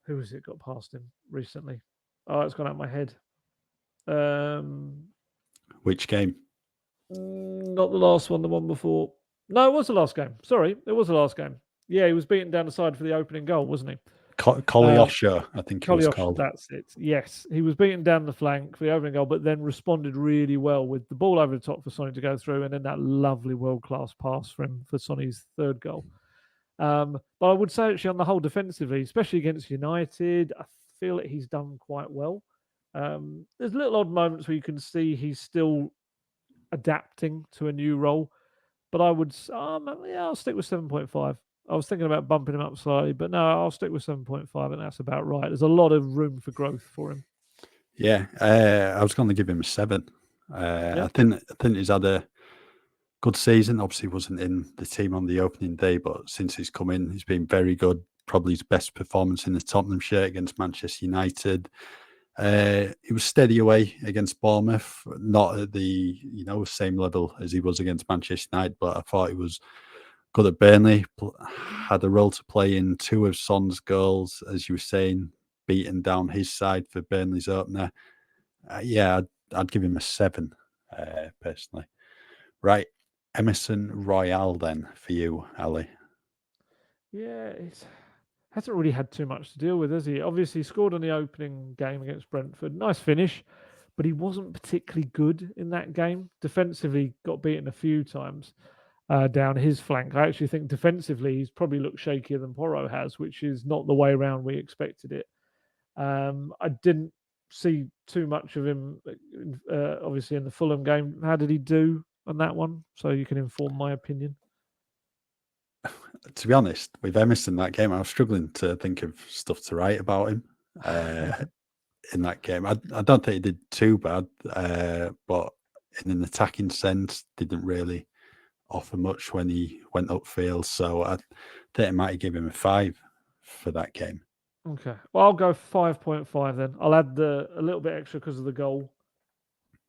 was it got past him recently? Oh, it's gone out of my head. Which game? Not the last one, the one before. No, it was the last game. Sorry, it was the last game. Yeah, he was beaten down the side for the opening goal, wasn't he? Kolyosha, I think it was called. That's it. Yes, he was beaten down the flank for the opening goal, but then responded really well with the ball over the top for Sonny to go through, and then that lovely world-class pass for Sonny's 3rd goal. But I would say actually on the whole defensively, especially against United, I feel that he's done quite well. There's little odd moments where you can see he's still adapting to a new role, but I would, I'll stick with 7.5. I was thinking about bumping him up slightly, but no, I'll stick with 7.5, and that's about right. There's a lot of room for growth for him. Yeah, I was going to give him a 7. I think he's had a good season. Obviously, wasn't in the team on the opening day, but since he's come in, he's been very good. Probably his best performance in the Tottenham shirt against Manchester United. He was steady away against Bournemouth, not at the same level as he was against Manchester United, but I thought he was good at Burnley. Had a role to play in 2 of Son's goals, as you were saying, beating down his side for Burnley's opener. I'd give him a 7 personally. Right, Emerson Royale then for you, Ali. Yeah, it hasn't really had too much to deal with, has he? Obviously, he scored on the opening game against Brentford. Nice finish, but he wasn't particularly good in that game. Defensively, got beaten a few times down his flank. I actually think defensively, he's probably looked shakier than Porro has, which is not the way around we expected it. I didn't see too much of him, obviously, in the Fulham game. How did he do on that one? So you can inform my opinion. To be honest, with Emerson that game, I was struggling to think of stuff to write about him in that game. I don't think he did too bad, but in an attacking sense, didn't really offer much when he went upfield. So I think I might give him a 5 for that game. Okay, well, I'll go 5.5 then. I'll add a little bit extra because of the goal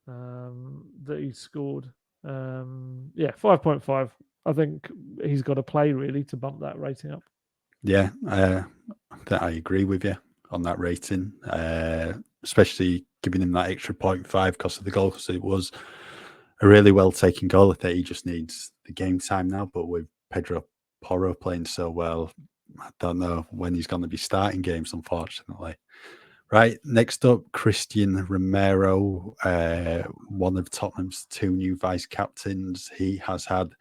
that he scored. 5.5. I think he's got to play really to bump that rating up. Yeah, I agree with you on that rating, especially giving him that extra 0.5 because of the goal, because it was a really well taken goal. I think he just needs the game time now. But with Pedro Porro playing so well. I don't know when he's going to be starting games, unfortunately. Right, next up, Christian Romero, one of Tottenham's 2 new vice captains. He has had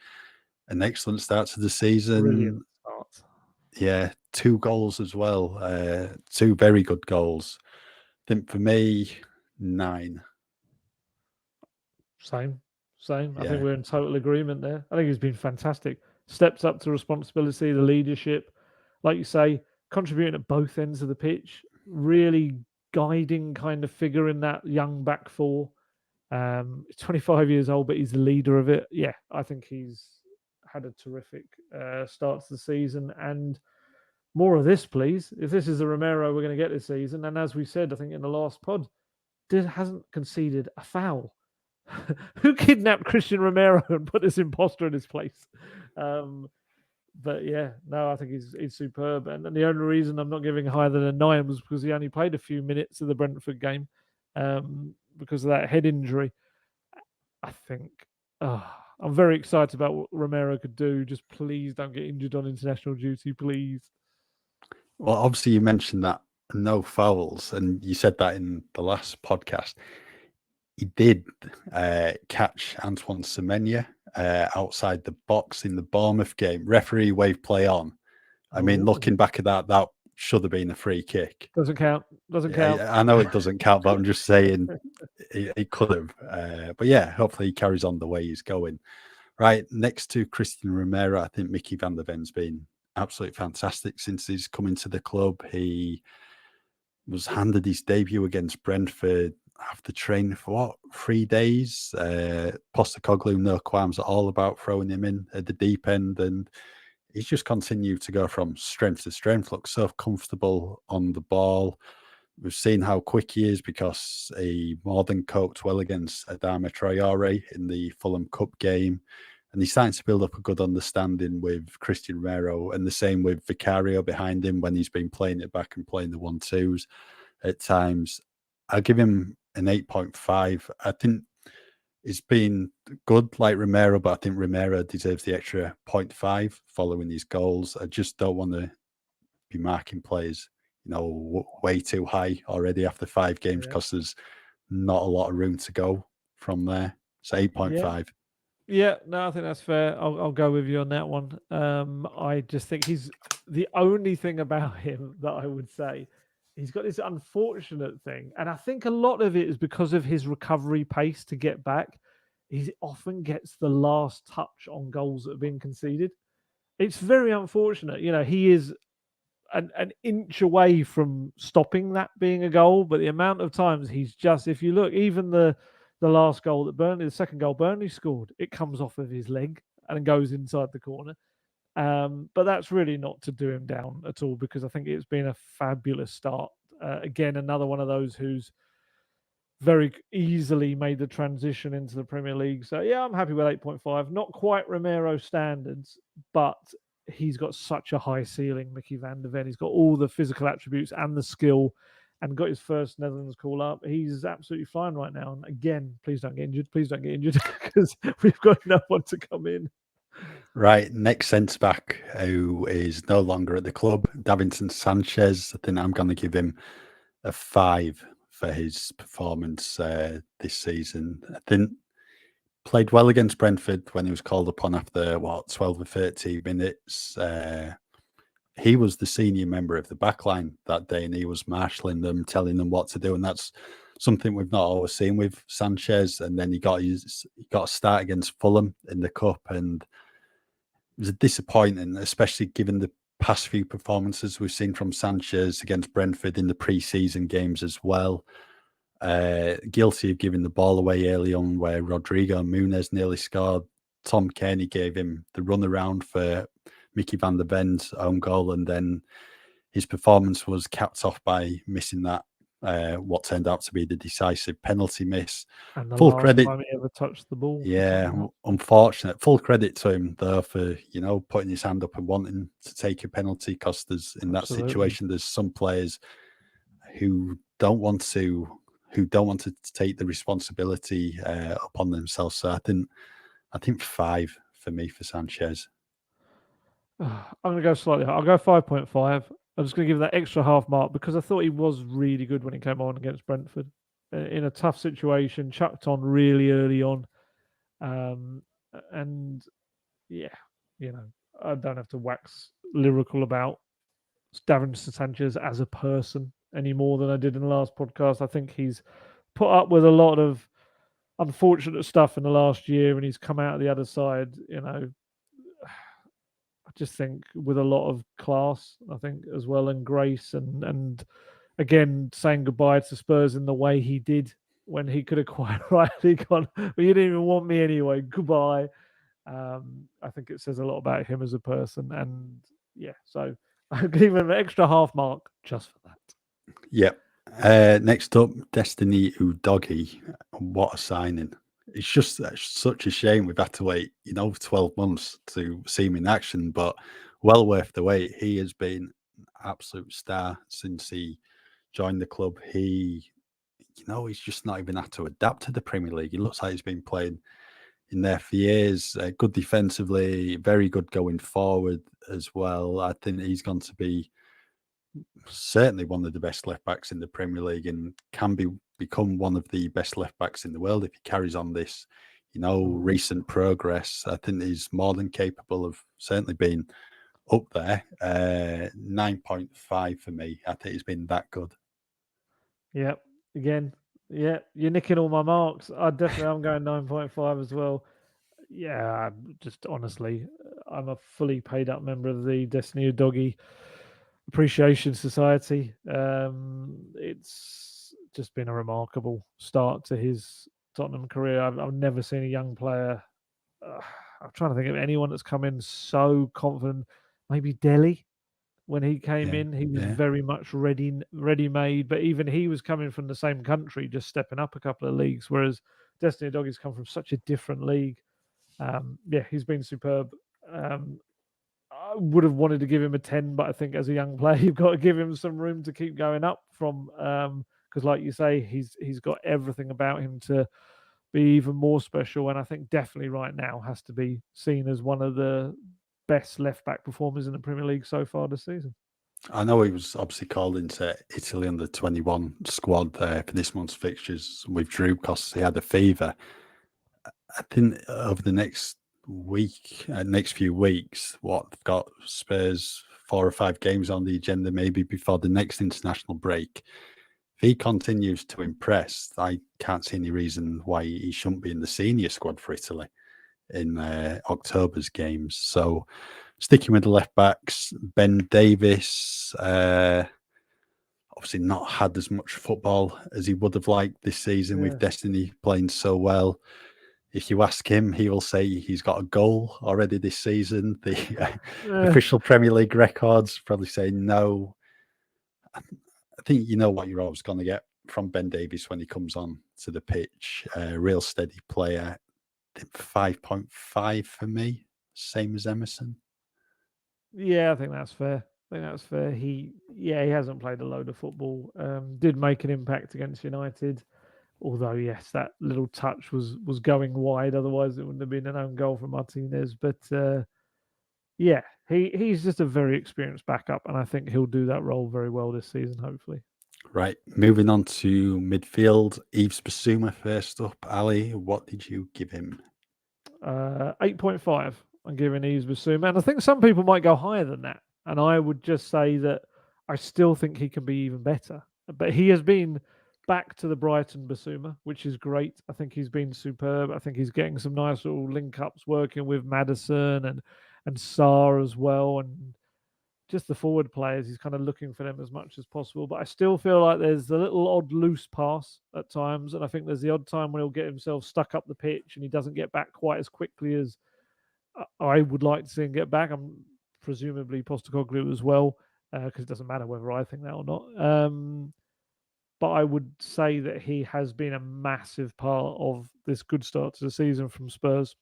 an excellent start to the season. Brilliant start. Yeah, 2 goals as well. 2 very good goals. I think for me, 9. Same. I Yeah. think we're in total agreement there. I think he's been fantastic. Steps up to responsibility, the leadership, like you say, contributing at both ends of the pitch, really guiding kind of figure in that young back four. He's 25 years old, but he's the leader of it. Yeah, I think he's had a terrific start to the season, and more of this, please. If this is the Romero we're going to get this season, and as we said, I think in the last pod, hasn't conceded a foul. Who kidnapped Christian Romero and put this imposter in his place? But yeah, no, I think he's superb. And the only reason I'm not giving higher than a 9 was because he only played a few minutes of the Brentford game because of that head injury. I think I'm very excited about what Romero could do. Just please don't get injured on international duty, please. Well, obviously you mentioned that no fouls, and you said that in the last podcast. He did catch Antoine Semenyo outside the box in the Bournemouth game. Referee waved play on. I mean, looking back at that should have been a free kick. Doesn't count. Doesn't count. I know it doesn't count, but I'm just saying it could have. But yeah, hopefully he carries on the way he's going. Right, next to Christian Romero, I think Mickey van der Ven's been absolutely fantastic since he's come into the club. He was handed his debut against Brentford after training for 3 days. Postecoglou, no qualms at all about throwing him in at the deep end, and he's just continued to go from strength to strength. Looks so comfortable on the ball. We've seen how quick he is because he more than coped well against Adama Traore in the Fulham Cup game. And he's starting to build up a good understanding with Christian Romero, and the same with Vicario behind him when he's been playing it back and playing the 1-2s at times. I'll give him an 8.5. I think it's been good like Romero, but I think Romero deserves the extra 0.5 following his goals. I just don't want to be marking players, way too high already after 5 games because there's not a lot of room to go from there. So 8.5. Yeah, no, I think that's fair. I'll go with you on that one. I just think he's the only thing about him that I would say he's got this unfortunate thing, and I think a lot of it is because of his recovery pace to get back. He often gets the last touch on goals that have been conceded. It's very unfortunate. He is an inch away from stopping that being a goal, but the amount of times he's just, if you look, even the last goal that Burnley, the second goal Burnley scored, it comes off of his leg and goes inside the corner. But that's really not to do him down at all, because I think it's been a fabulous start. Again, another one of those who's very easily made the transition into the Premier League. So yeah, I'm happy with 8.5. Not quite Romero standards, but he's got such a high ceiling, Mickey van der Ven. He's got all the physical attributes and the skill, and got his first Netherlands call up. He's absolutely fine right now. And again, please don't get injured. Please don't get injured because we've got no one to come in. Right, next centre back who is no longer at the club, Davinson Sanchez. I think I'm going to give him a 5 for his performance this season. I think played well against Brentford when he was called upon after 12 or 13 minutes. He was the senior member of the backline that day, and he was marshalling them, telling them what to do, and that's something we've not always seen with Sanchez. And then he got a start against Fulham in the cup, and it was disappointing, especially given the past few performances we've seen from Sanchez against Brentford in the pre-season games as well. Guilty of giving the ball away early on where Rodrigo Muniz nearly scored. Tom Cairney gave him the runaround for Mickey van der Ven's own goal, and then his performance was capped off by missing that what turned out to be the decisive penalty miss. And the Full last credit. time he ever touched the ball. Yeah, unfortunate. Full credit to him though for putting his hand up and wanting to take a penalty, because there's in that situation there's some players who don't want to take the responsibility upon themselves. So I think 5 for me for Sanchez. I'm going to go slightly higher. I'll go 5.5. I'm just going to give that extra half mark because I thought he was really good when he came on against Brentford. In a tough situation, chucked on really early on. And yeah, I don't have to wax lyrical about Davinson Sanchez as a person any more than I did in the last podcast. I think he's put up with a lot of unfortunate stuff in the last year and he's come out the other side, I just think with a lot of class, I think as well, and grace, and again saying goodbye to Spurs in the way he did when he could have quite rightly gone, but you didn't even want me anyway. Goodbye. I think it says a lot about him as a person, and yeah, so I'll give him an extra half mark just for that. Yep. Next up, Destiny Udogie. What a signing! It's just such a shame we've had to wait, 12 months to see him in action, but well worth the wait. He has been an absolute star since he joined the club. He's just not even had to adapt to the Premier League. He looks like he's been playing in there for years. Good defensively, very good going forward as well. I think he's going to be certainly one of the best left backs in the Premier League and can become one of the best left backs in the world if he carries on this, recent progress. I think he's more than capable of certainly being up there. 9.5 for me. I think he's been that good. Yeah, again, yeah, you're nicking all my marks. I'm going 9.5 as well. Yeah, just honestly, I'm a fully paid up member of the Destiny Udogie Appreciation Society. It's just been a remarkable start to his Tottenham career. I've never seen a young player. I'm trying to think of anyone that's come in so confident. Maybe Delhi. When he came in, he was very much ready-made, but even he was coming from the same country, just stepping up a couple of leagues, whereas Destiny Udoggie's come from such a different league. He's been superb. I would have wanted to give him a 10, but I think as a young player, you've got to give him some room to keep going up from, because like you say, he's got everything about him to be even more special, and I think definitely right now has to be seen as one of the best left back performers in the Premier League so far this season. I know he was obviously called into Italy under 21 squad for this month's fixtures, withdrew because he had a fever. I think over the next few weeks, they've got Spurs 4 or 5 games on the agenda, maybe before the next international break. If he continues to impress, I can't see any reason why he shouldn't be in the senior squad for Italy in October's games. So sticking with the left backs, Ben Davies, obviously not had as much football as he would have liked this season with Destiny playing so well. If you ask him, he will say he's got a goal already this season. The official Premier League records probably say no. I think you know what you're always going to get from Ben Davies when he comes on to the pitch. A real steady player. 5.5 for me, same as Emerson. Yeah, I think that's fair. He hasn't played a load of football. Did make an impact against United, although yes, that little touch was going wide. Otherwise, it wouldn't have been an own goal from Martinez. But he's just a very experienced backup, and I think he'll do that role very well this season. Hopefully. Right, moving on to midfield. Yves Bissouma first up. Ali, what did you give him? 8.5. I'm giving Yves Bissouma, and I think some people might go higher than that. And I would just say that I still think he can be even better. But he has been back to the Brighton Bissouma, which is great. I think he's been superb. I think he's getting some nice little link ups working with Maddison and Sarr as well, and just the forward players. He's kind of looking for them as much as possible. But I still feel like there's a little odd loose pass at times, and I think there's the odd time when he'll get himself stuck up the pitch and he doesn't get back quite as quickly as I would like to see him get back. I'm presumably Postecoglou as well, because it doesn't matter whether I think that or not. But I would say that he has been a massive part of this good start to the season from Spurs.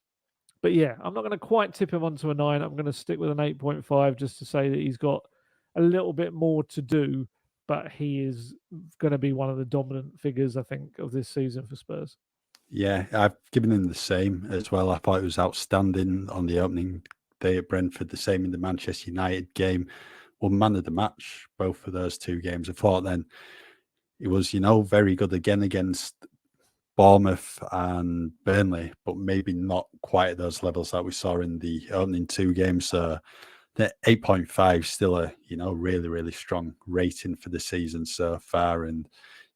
But yeah, I'm not going to quite tip him onto a 9. I'm going to stick with an 8.5 just to say that he's got a little bit more to do, but he is going to be one of the dominant figures, I think, of this season for Spurs. Yeah, I've given him the same as well. I thought it was outstanding on the opening day at Brentford, the same in the Manchester United game. Won man of the match, both of those two games. I thought then it was, very good again against Bournemouth and Burnley, but maybe not quite at those levels that we saw in the opening two games. So the 8.5 still a, really, really strong rating for the season so far. And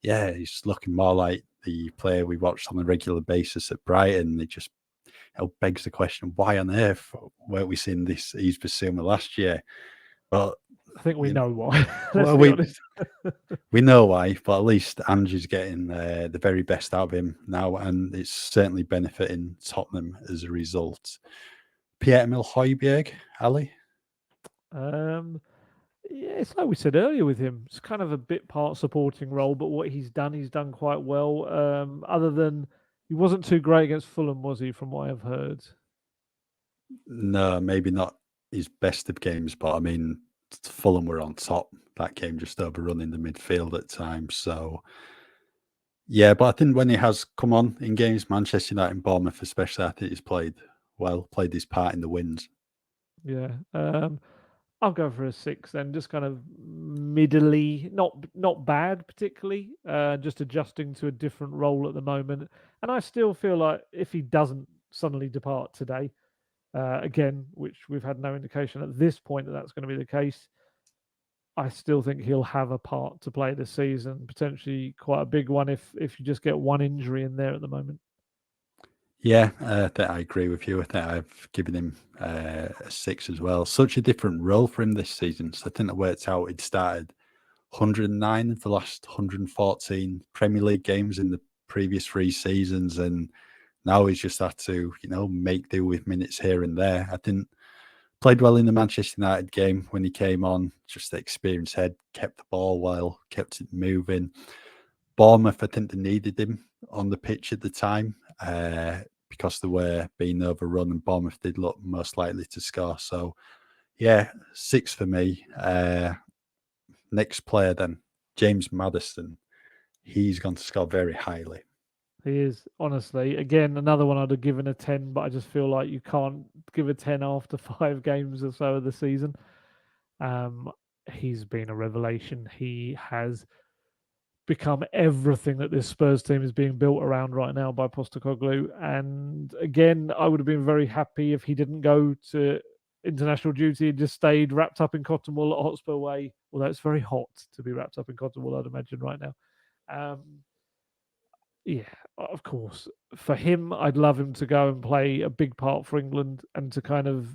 yeah, he's looking more like the player we watched on a regular basis at Brighton. It just begs the question, why on earth weren't we seeing this Yves Bissouma last year? But I think we know why. Well, we know why, but at least Ange is getting the very best out of him now, and it's certainly benefiting Tottenham as a result. Pierre-Emile Højbjerg, Ali? Yeah, it's like we said earlier with him. It's kind of a bit part supporting role, but what he's done quite well. Other than he wasn't too great against Fulham, was he, from what I've heard? No, maybe not his best of games, but I mean, Fulham were on top. That game just overrunning the midfield at times. So, yeah, but I think when he has come on in games, Manchester United and Bournemouth especially, I think he's played his part in the wins. Yeah. I'll go for a 6 then, just kind of middly, not bad particularly, just adjusting to a different role at the moment. And I still feel like if he doesn't suddenly depart today, again, which we've had no indication at this point that that's going to be the case, I still think he'll have a part to play this season, potentially quite a big one if you just get one injury in there at the moment. Yeah, I agree with you. I think I've given him a 6 as well. Such a different role for him this season. So I think it worked out. He'd started 109 of the last 114 Premier League games in the previous 3 seasons, and now he's just had to, make do with minutes here and there. I think played well in the Manchester United game when he came on. Just the experienced head, kept the ball well, kept it moving. Bournemouth, I think they needed him on the pitch at the time because they were being overrun, and Bournemouth did look most likely to score. So, yeah, 6 for me. Next player then, James Maddison. He's going to score very highly. He is, honestly. Again, another one I'd have given a 10, but I just feel like you can't give a 10 after 5 games or so of the season. He's been a revelation. He has become everything that this Spurs team is being built around right now by Postecoglou. And again, I would have been very happy if he didn't go to international duty and just stayed wrapped up in cotton wool at Hotspur Way, although it's very hot to be wrapped up in cotton wool, I'd imagine, right now. Yeah, of course. For him, I'd love him to go and play a big part for England and to kind of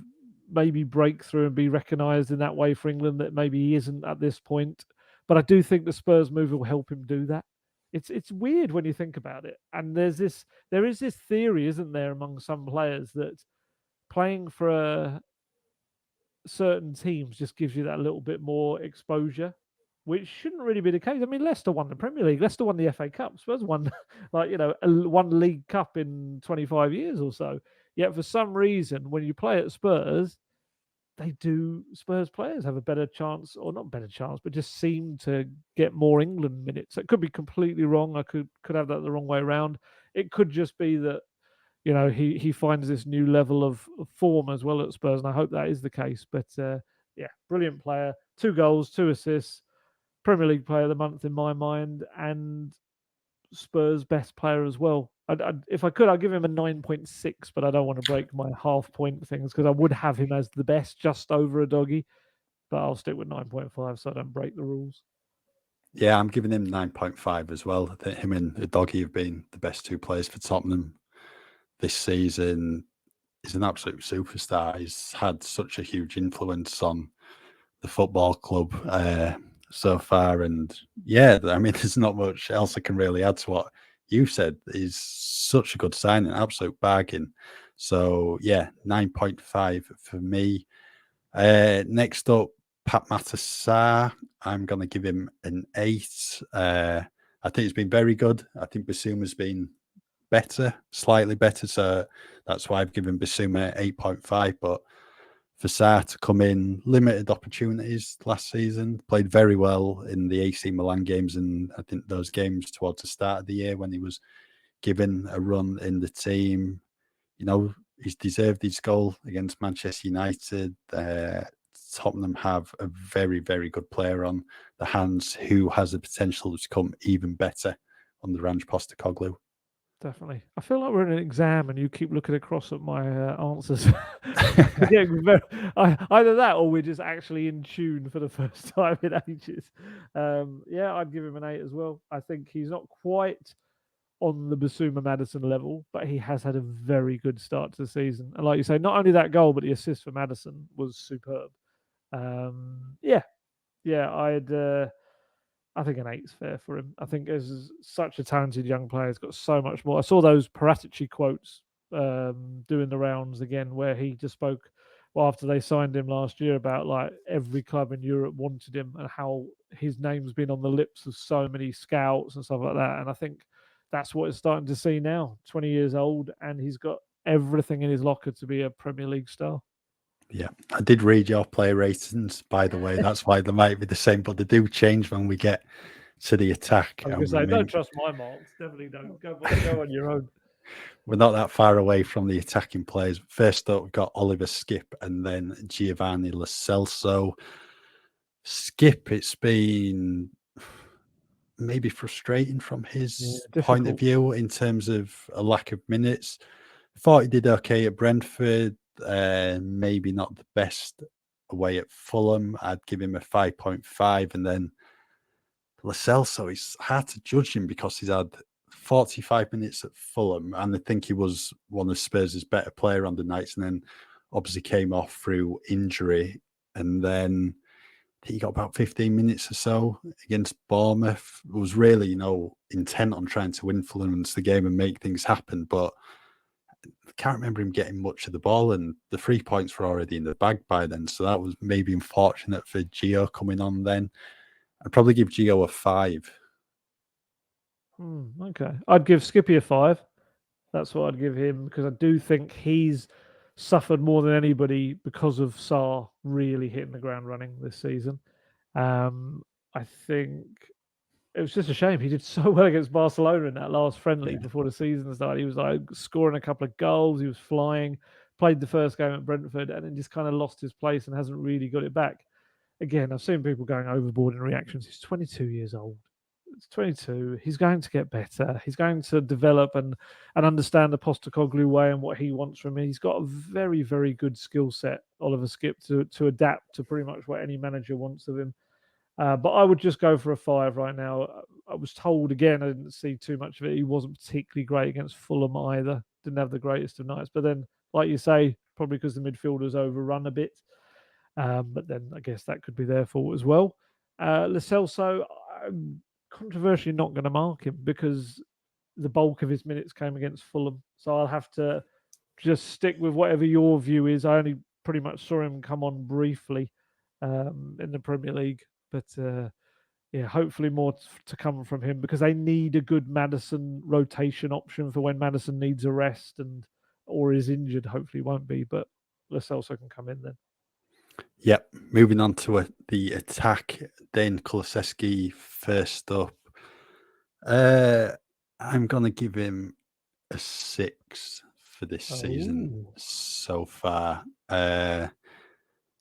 maybe break through and be recognised in that way for England that maybe he isn't at this point. But I do think the Spurs move will help him do that. It's weird when you think about it. And there is this theory, isn't there, among some players that playing for certain teams just gives you that little bit more exposure, which shouldn't really be the case. I mean, Leicester won the Premier League, Leicester won the FA Cup, Spurs won one League Cup in 25 years or so. Yet for some reason, when you play at Spurs, Spurs players have a better chance, or not better chance, but just seem to get more England minutes. It could be completely wrong. I could have that the wrong way around. It could just be that he finds this new level of form as well at Spurs, and I hope that is the case. But yeah, brilliant player. 2 goals, 2 assists, Premier League player of the month in my mind, and Spurs' best player as well. If I could, I'd give him a 9.6, but I don't want to break my half-point things because I would have him as the best, just over a doggy. But I'll stick with 9.5 so I don't break the rules. Yeah, I'm giving him 9.5 as well. I think him and Doggy have been the best 2 players for Tottenham this season. He's an absolute superstar. He's had such a huge influence on the football club so far. And yeah, I mean, there's not much else I can really add to what you said. He's such a good signing, absolute bargain. So yeah, 9.5 for me. Next up, Pat Matassa. I'm going to give him an 8. I think he's been very good. I think Bissouma's been better, slightly better. So that's why I've given Bissouma 8.5. But for Sarr to come in, limited opportunities last season, played very well in the AC Milan games, and I think those games towards the start of the year when he was given a run in the team, he's deserved his goal against Manchester United. Tottenham have a very, very good player on the hands who has the potential to become even better under Ange Postecoglou. Definitely. I feel like we're in an exam and you keep looking across at my answers. We're getting either that or we're just actually in tune for the first time in ages. Yeah, I'd give him an 8 as well. I think he's not quite on the Basuma Maddison level, but he has had a very good start to the season. And like you say, not only that goal, but the assist for Maddison was superb. Yeah, I think an 8's fair for him. I think as such a talented young player, he's got so much more. I saw those Paratici quotes doing the rounds again, where he just spoke after they signed him last year about like every club in Europe wanted him and how his name's been on the lips of so many scouts and stuff like that. And I think that's what it's starting to see now. 20 years old, and he's got everything in his locker to be a Premier League star. Yeah, I did read your player ratings, by the way. That's why they might be the same, but they do change when we get to the attack. I was going to say, don't trust my marks. Definitely don't. Go on your own. We're not that far away from the attacking players. First up, we've got Oliver Skip and then Giovanni Lo Celso. Skip, it's been maybe frustrating from his point of view in terms of a lack of minutes. Thought he did okay at Brentford. Maybe not the best away at Fulham. I'd give him a 5.5. And then Lo Celso, it's hard to judge him because he's had 45 minutes at Fulham, and I think he was one of Spurs' better player on the nights, and then obviously came off through injury. And then he got about 15 minutes or so against Bournemouth. It was really, intent on trying to influence the game and make things happen, but I can't remember him getting much of the ball, and the 3 points were already in the bag by then. So that was maybe unfortunate for Gio coming on then. I'd probably give Gio a 5. Okay. I'd give Skippy a 5. That's what I'd give him, because I do think he's suffered more than anybody because of Sarr really hitting the ground running this season. I think it was just a shame. He did so well against Barcelona in that last friendly before the season started. He was like scoring a couple of goals. He was flying, played the first game at Brentford, and then just kind of lost his place and hasn't really got it back. Again, I've seen people going overboard in reactions. He's 22 years old. It's 22. He's going to get better. He's going to develop and understand the Postecoglou way and what he wants from him. He's got a very, very good skill set, Oliver Skip, to adapt to pretty much what any manager wants of him. But I would just go for a 5 right now. I was told, again, I didn't see too much of it. He wasn't particularly great against Fulham either. Didn't have the greatest of nights. But then, like you say, probably because the midfielders overrun a bit. But then I guess that could be their fault as well. Lo Celso, I'm controversially not going to mark him because the bulk of his minutes came against Fulham. So I'll have to just stick with whatever your view is. I only pretty much saw him come on briefly in the Premier League. But yeah, hopefully more to come from him, because they need a good Maddison rotation option for when Maddison needs a rest or is injured. Hopefully won't be, but Lo Celso can come in then. Yep. Moving on to the attack. Then Kulusevski first up. I'm going to give him a 6 for this season so far.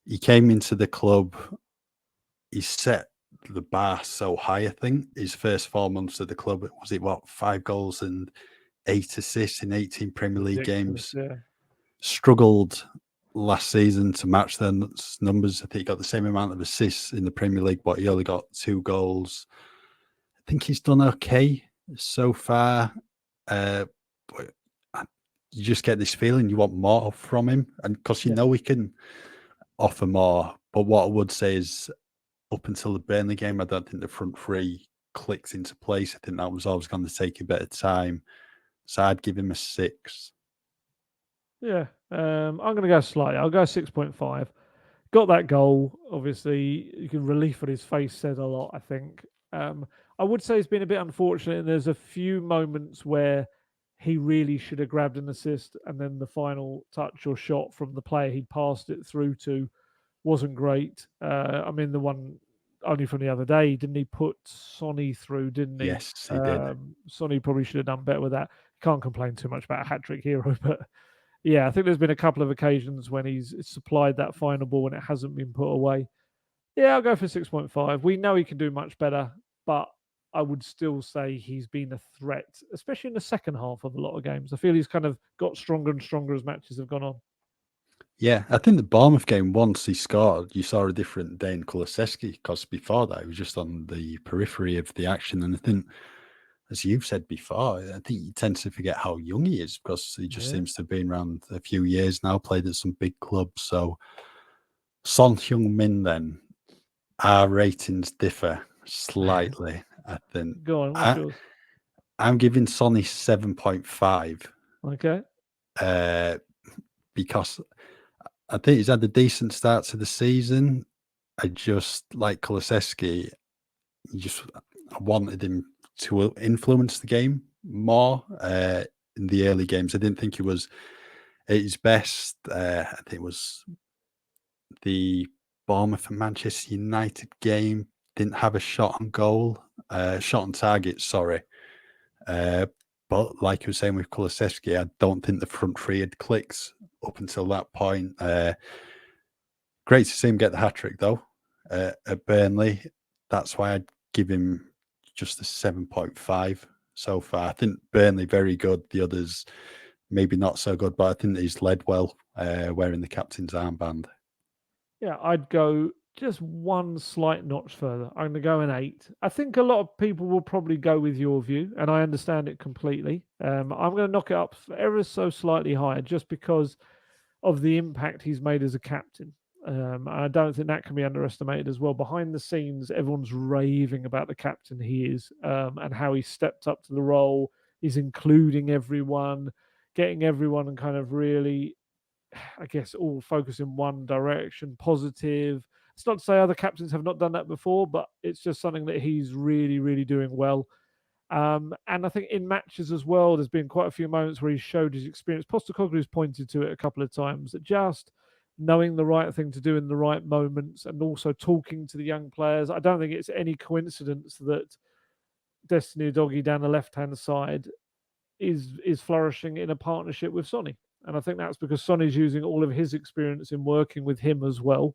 He came into the club. He set the bar so high, I think. His first 4 months at the club, was it 5 goals and 8 assists in 18 Premier League games? Yeah. Struggled last season to match their numbers. I think he got the same amount of assists in the Premier League, but he only got 2 goals. I think he's done okay so far. But you just get this feeling you want more from him, and because you know he can offer more. But what I would say is, up until the Burnley game, I don't think the front three clicked into place. I think that was always going to take a bit of time. So I'd give him a 6. Yeah, I'm going to go slightly. I'll go 6.5. Got that goal. Obviously, you can relief on his face said a lot, I think. I would say it's been a bit unfortunate, and there's a few moments where he really should have grabbed an assist, and then the final touch or shot from the player he passed it through to wasn't great. I mean, the one only from the other day, didn't he put Sonny through, didn't he? Yes, he did. Sonny probably should have done better with that. Can't complain too much about a hat-trick hero, but Yeah, I think there's been a couple of occasions when he's supplied that final ball and it hasn't been put away. Yeah, I'll go for 6.5. We know he can do much better, but I would still say he's been a threat, especially in the second half of a lot of games. I feel he's kind of got stronger and stronger as matches have gone on. Yeah, I think the Bournemouth game, once he scored, you saw a different Dane Kulusevski, because before that, he was just on the periphery of the action. And I think, as you've said before, I think you tend to forget how young he is, because he just seems to have been around a few years now, played at some big clubs. So, Son Heung-min, then, our ratings differ slightly, I think. Go on, what's yours? I'm giving Sonny 7.5 Okay. because I think he's had a decent start to the season. I just, like Kulusevski, I wanted him to influence the game more in the early games. I didn't think he was at his best. I think it was the Bournemouth and Manchester United game. Didn't have a shot on goal, shot on target, sorry. But like you were saying with Kulusevski, I don't think the front three had clicked up until that point. Great to see him get the hat-trick, though, at Burnley. That's why I'd give him just a 7.5 so far. I think Burnley very good. The others maybe not so good, but I think he's led well wearing the captain's armband. Yeah, I'd go just one slight notch further. I'm going to go an 8. I think a lot of people will probably go with your view, and I understand it completely. I'm going to knock it up ever so slightly higher just because of the impact he's made as a captain. I don't think that can be underestimated as well. Behind the scenes, everyone's raving about the captain he is and how he stepped up to the role. He's including everyone, getting everyone and kind of really, I guess, all focus in one direction, positive. It's not to say other captains have not done that before, but it's just something that he's really, really doing well. And I think in matches as well, there's been quite a few moments where he showed his experience. Postecoglou's pointed to it a couple of times, that just knowing the right thing to do in the right moments and also talking to the young players. I don't think it's any coincidence that Destiny Doggy down the left-hand side is flourishing in a partnership with Sonny. And I think that's because Sonny's using all of his experience in working with him as well.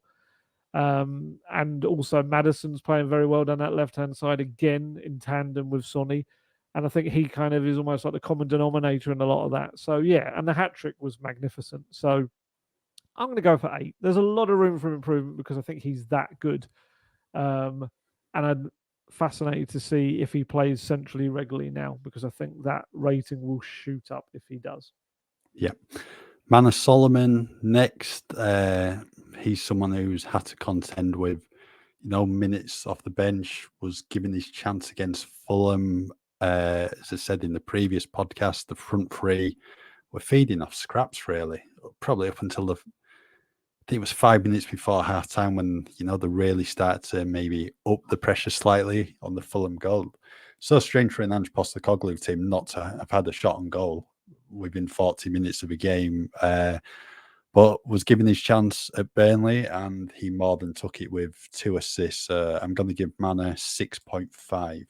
And also Maddison's playing very well down that left-hand side again in tandem with Sonny. And I think he kind of is almost like the common denominator in a lot of that. So yeah, and the hat-trick was magnificent. So I'm going to go for 8. There's a lot of room for improvement because I think he's that good. And I'm fascinated to see if he plays centrally regularly now, because I think that rating will shoot up if he does. Yeah. Manor Solomon next. He's someone who's had to contend with, minutes off the bench, was given his chance against Fulham. As I said in the previous podcast, the front three were feeding off scraps, really, probably up until I think it was 5 minutes before half time when, they really started to maybe up the pressure slightly on the Fulham goal. So strange for an Ange Postecoglou team not to have had a shot on goal within 40 minutes of a game, but was given his chance at Burnley and he more than took it with 2 assists. I'm going to give Manor 6.5.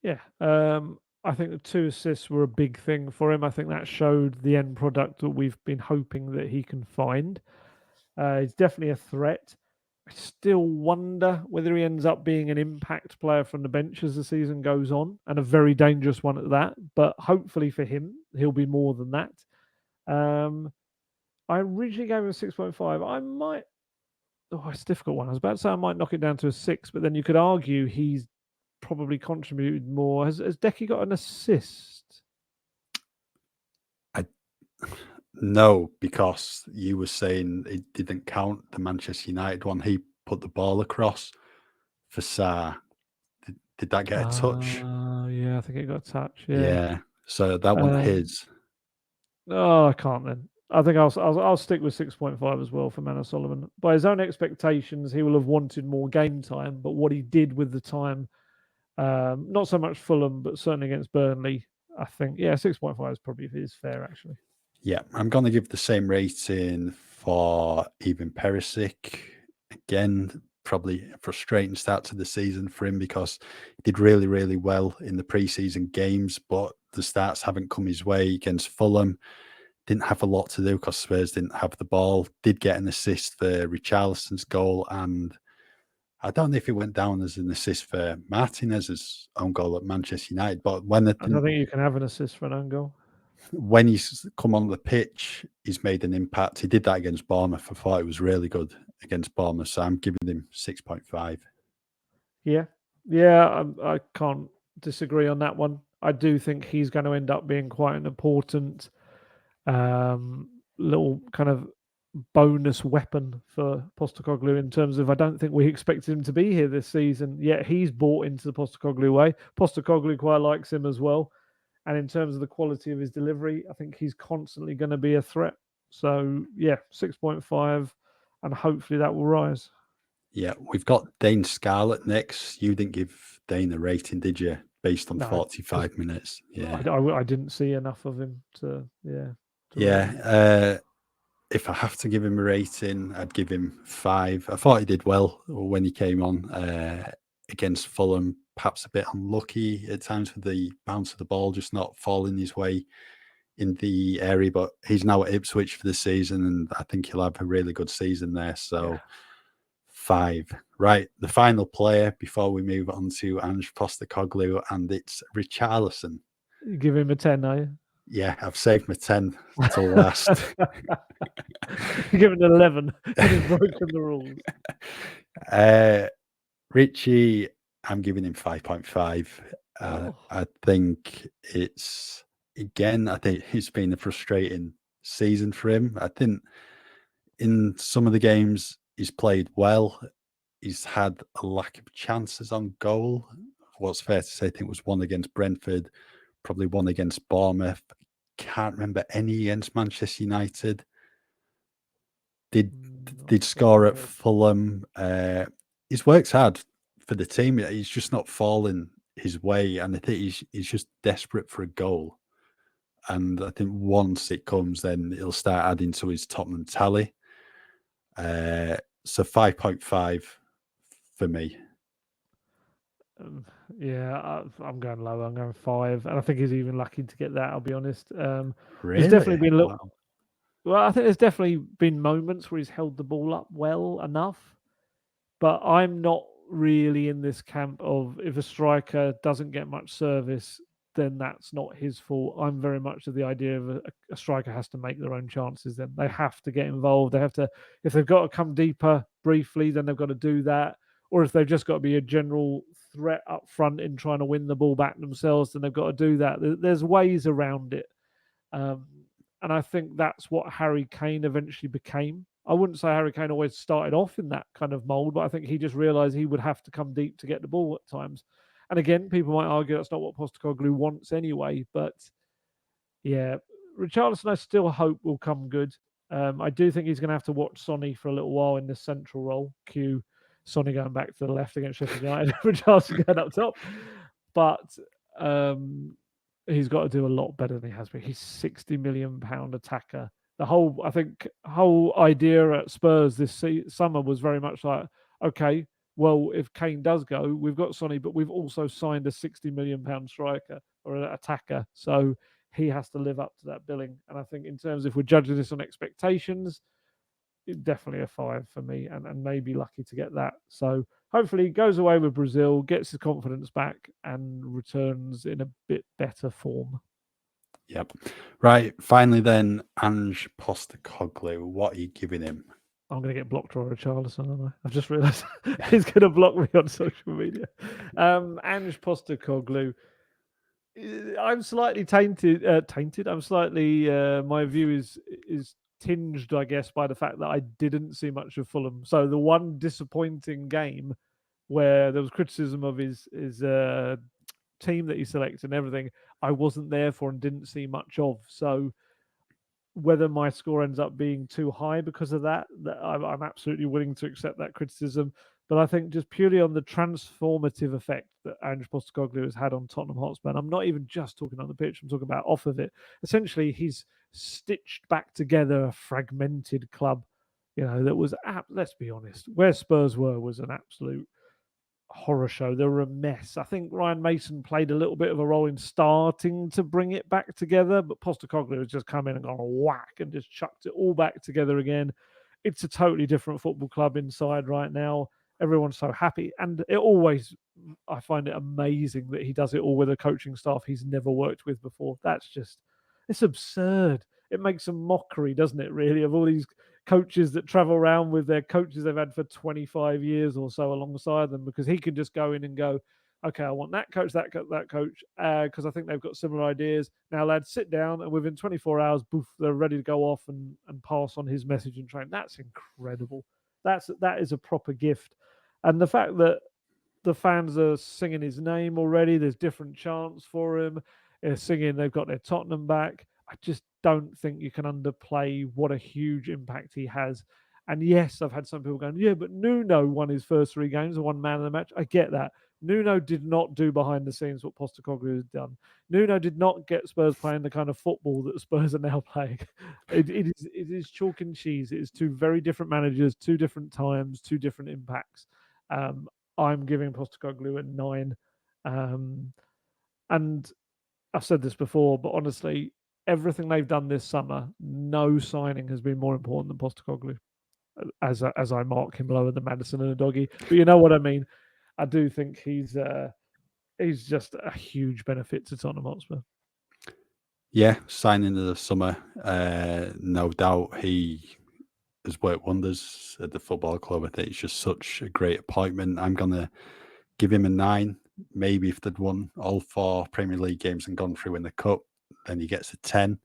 Yeah, I think the 2 assists were a big thing for him. I think that showed the end product that we've been hoping that he can find. He's definitely a threat. I still wonder whether he ends up being an impact player from the bench as the season goes on, and a very dangerous one at that. But hopefully for him, he'll be more than that. I originally gave him a 6.5. I might. Oh, it's a difficult one. I was about to say I might knock it down to a 6, but then you could argue he's probably contributed more. Has Decky got an assist? No, because you were saying it didn't count the Manchester United one. He put the ball across for Sarr. Did that get a touch? Yeah, I think it got a touch. Yeah. So that one his. Oh, I can't then. I think I'll stick with 6.5 as well for Manor Solomon. By his own expectations, he will have wanted more game time, but what he did with the time, not so much Fulham, but certainly against Burnley, I think, 6.5 is probably fair, actually. Yeah, I'm going to give the same rating for Ivan Perisic. Again, probably a frustrating start to the season for him because he did really, really well in the preseason games, but the starts haven't come his way against Fulham. didn't have a lot to do because Spurs didn't have the ball. Did get an assist for Richarlison's goal, and I don't know if it went down as an assist for Martinez's own goal at Manchester United. But I don't think you can have an assist for an own goal. When he's come on the pitch, he's made an impact. He did that against Bournemouth. I thought it was really good against Bournemouth, so I'm giving him 6.5. Yeah, I can't disagree on that one. I do think he's going to end up being quite an important little kind of bonus weapon for Postecoglou in terms of I don't think we expected him to be here this season, yet he's bought into the Postecoglou way. Postecoglou quite likes him as well. And in terms of the quality of his delivery, I think he's constantly going to be a threat. So, yeah, 6.5, and hopefully that will rise. Yeah, we've got Dane Scarlett next. You didn't give Dane a rating, did you? Based on No, 45 minutes. Yeah. I didn't see enough of him to If I have to give him a rating, I'd give him 5. I thought he did well when he came on against Fulham. Perhaps a bit unlucky at times with the bounce of the ball just not falling his way in the area. But he's now at Ipswich for the season, and I think he'll have a really good season there. So 5. Right, the final player before we move on to Ange Postecoglou, and it's Richarlison. You give him a 10, are you? Yeah, I've saved my 10 till last. You give it an 11. He's broken the rules. Richie, I'm giving him 5.5. I think it's been a frustrating season for him. I think in some of the games he's played well. He's had a lack of chances on goal. What's fair to say, I think it was one against Brentford, probably one against Bournemouth. Can't remember any against Manchester United. Did score at Fulham. He's worked hard for the team. He's just not falling his way, and I think he's just desperate for a goal. And I think once it comes, then he'll start adding to his Tottenham tally. So 5.5 for me. Yeah, I'm going lower. I'm going 5, and I think he's even lucky to get that. I'll be honest. Really? There's definitely been a little. Wow. Well, I think there's definitely been moments where he's held the ball up well enough, but I'm not really in this camp of if a striker doesn't get much service, then that's not his fault. I'm very much of the idea of a striker has to make their own chances. Then they have to get involved. They have to, if they've got to come deeper briefly, then they've got to do that. Or if they've just got to be a general threat up front in trying to win the ball back themselves, then they've got to do that. There's ways around it. And I think that's what Harry Kane eventually became. I wouldn't say Harry Kane always started off in that kind of mold, but I think he just realised he would have to come deep to get the ball at times. And again, people might argue that's not what Postecoglou wants anyway. But yeah, Richarlison I still hope will come good. I do think he's going to have to watch Sonny for a little while in the central role. Cue Sonny going back to the left against Sheffield United, Richarlison going up top. But he's got to do a lot better than he has been. He's £60 million attacker. The whole idea at Spurs this summer was very much like, okay, well, if Kane does go, we've got Sonny, but we've also signed a £60 million striker or an attacker. So he has to live up to that billing. And I think in terms, if we're judging this on expectations, definitely a 5 for me, and maybe lucky to get that. So hopefully he goes away with Brazil, gets his confidence back, and returns in a bit better form. Yep. Right. Finally, then, Ange Postecoglou. What are you giving him? I'm going to get blocked by Richarlison, aren't I? I've just realised he's going to block me on social media. Ange Postecoglou. I'm slightly tainted. I'm slightly. My view is tinged, I guess, by the fact that I didn't see much of Fulham. So the one disappointing game where there was criticism of his team that he selected and everything, I wasn't there for and didn't see much of. So whether my score ends up being too high because of that, I'm absolutely willing to accept that criticism. But I think just purely on the transformative effect that Ange Postecoglou has had on Tottenham Hotspur, and I'm not even just talking on the pitch, I'm talking about off of it. Essentially, he's stitched back together a fragmented club, that was, let's be honest, where Spurs were was an absolute horror show. They were a mess. I think Ryan Mason played a little bit of a role in starting to bring it back together, but Postecoglou has just come in and gone whack and just chucked it all back together again. It's a totally different football club inside right now. Everyone's so happy, and I find it amazing that he does it all with a coaching staff he's never worked with before. It's absurd. It makes a mockery, doesn't it, really, of all these coaches that travel around with their coaches they've had for 25 years or so alongside them, because he can just go in and go, okay, I want that coach, that coach, because I think they've got similar ideas. Now, lads, sit down, and within 24 hours, boof, they're ready to go off and pass on his message and train. That's incredible. That is a proper gift. And the fact that the fans are singing his name already, there's different chants for him. They're singing, they've got their Tottenham back. I just don't think you can underplay what a huge impact he has. And yes, I've had some people going, yeah, but Nuno won his first 3 games and won man of the match. I get that. Nuno did not do behind the scenes what Postecoglou has done. Nuno did not get Spurs playing the kind of football that Spurs are now playing. It is chalk and cheese. It is 2 very different managers, 2 different times, 2 different impacts. I'm giving Postecoglou a 9. And I've said this before, but honestly, everything they've done this summer, no signing has been more important than Postecoglou, as I mark him lower than Maddison and Udogie. But you know what I mean. I do think he's just a huge benefit to Tottenham Hotspur. Yeah, signing of the summer, no doubt he has worked wonders at the football club. I think it's just such a great appointment. I'm going to give him a 9. Maybe if they'd won all 4 Premier League games and gone through in the cup, then he gets a 10.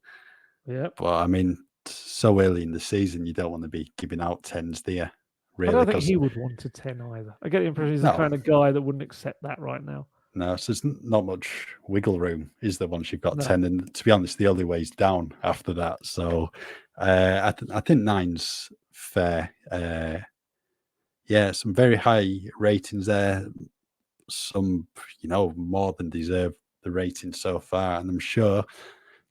Yeah. But I mean, so early in the season, you don't want to be giving out 10s, do you? Really? I don't think he would want a 10 either. I get the impression he's the kind of guy that wouldn't accept that right now. No, so there's not much wiggle room, is there, once you've got No. 10? And to be honest, the only way's down after that. So I think 9's fair. Yeah, some very high ratings there. Some, more than deserve the rating so far. And I'm sure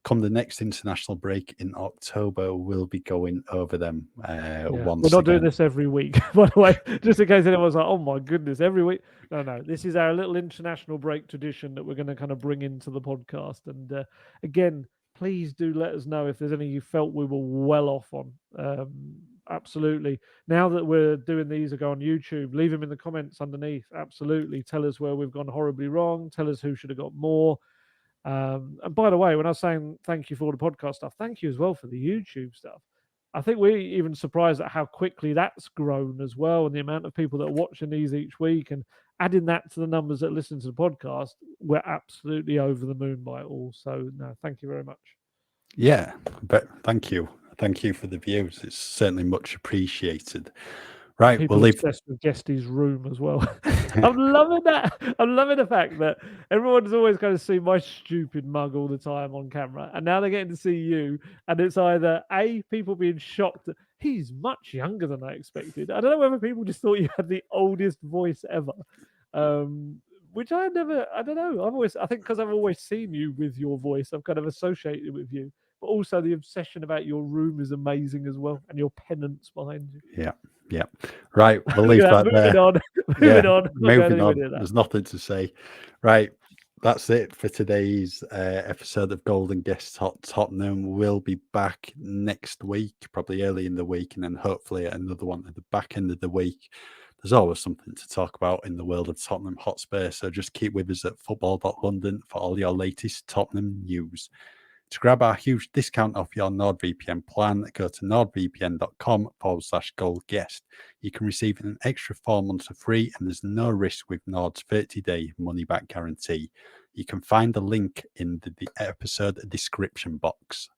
come the next international break in October, we'll be going over them once We're not again. doing this every week, by the way, just in case anyone's like, oh my goodness, every week. No, this is our little international break tradition that we're going to kind of bring into the podcast. And again, please do let us know if there's any you felt we were well off on. Absolutely. Now that we're doing these, or go on YouTube, leave them in the comments underneath. Absolutely. Tell us where we've gone horribly wrong. Tell us who should have got more. And by the way, when I was saying thank you for all the podcast stuff, thank you as well for the YouTube stuff. I think we're even surprised at how quickly that's grown as well, and the amount of people that are watching these each week, and adding that to the numbers that listen to the podcast, we're absolutely over the moon by it all. So no, thank you very much. Yeah, but thank you. Thank you for the views. It's certainly much appreciated. Right, people we'll leave. Obsessed with Guesty's room as well. I'm loving that. I'm loving the fact that everyone's always going to see my stupid mug all the time on camera, and now they're getting to see you. And it's either people being shocked that he's much younger than I expected. I don't know whether people just thought you had the oldest voice ever, which I don't know. I think because I've always seen you with your voice, I've kind of associated with you. But also the obsession about your room is amazing as well, and your pennants behind you. Yeah. Right, we'll leave that there. Moving on. There's nothing to say. Right, that's it for today's episode of Golden Guest Talk Tottenham. We'll be back next week, probably early in the week, and then hopefully another one at the back end of the week. There's always something to talk about in the world of Tottenham Hotspur, so just keep with us at football.london for all your latest Tottenham news. To grab our huge discount off your NordVPN plan, go to nordvpn.com/goldguest. You can receive an extra 4 months for free, and there's no risk with Nord's 30-day money-back guarantee. You can find the link in the episode description box.